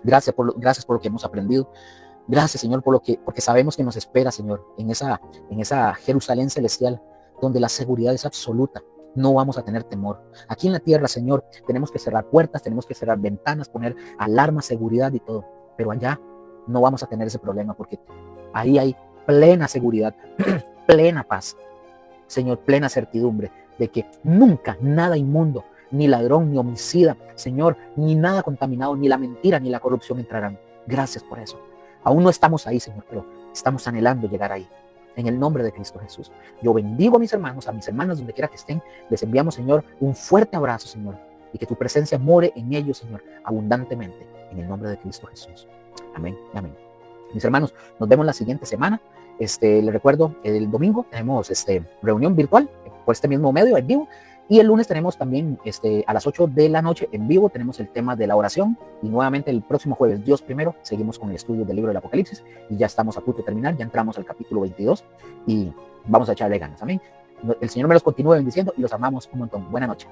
Gracias por lo que hemos aprendido. Gracias, Señor, porque sabemos que nos espera, Señor, en esa Jerusalén celestial, donde la seguridad es absoluta. No vamos a tener temor. Aquí en la tierra, Señor, tenemos que cerrar puertas, tenemos que cerrar ventanas, poner alarmas, seguridad y todo. Pero allá no vamos a tener ese problema, porque ahí hay plena seguridad, plena paz. Señor, plena certidumbre de que nunca nada inmundo, ni ladrón, ni homicida, Señor, ni nada contaminado, ni la mentira, ni la corrupción entrarán. Gracias por eso. Aún no estamos ahí, Señor, pero estamos anhelando llegar ahí. En el nombre de Cristo Jesús. Yo bendigo a mis hermanos, a mis hermanas, donde quiera que estén. Les enviamos, Señor, un fuerte abrazo, Señor. Y que tu presencia more en ellos, Señor, abundantemente. En el nombre de Cristo Jesús. Amén, amén. Mis hermanos, nos vemos la siguiente semana. Les recuerdo, el domingo tenemos reunión virtual por este mismo medio, en vivo. Y el lunes tenemos también a las 8 de la noche en vivo, tenemos el tema de la oración. Y nuevamente el próximo jueves, Dios primero, seguimos con el estudio del libro del Apocalipsis. Y ya estamos a punto de terminar, ya entramos al capítulo 22 y vamos a echarle ganas. Amén. El Señor me los continúe bendiciendo y los amamos un montón. Buena noche.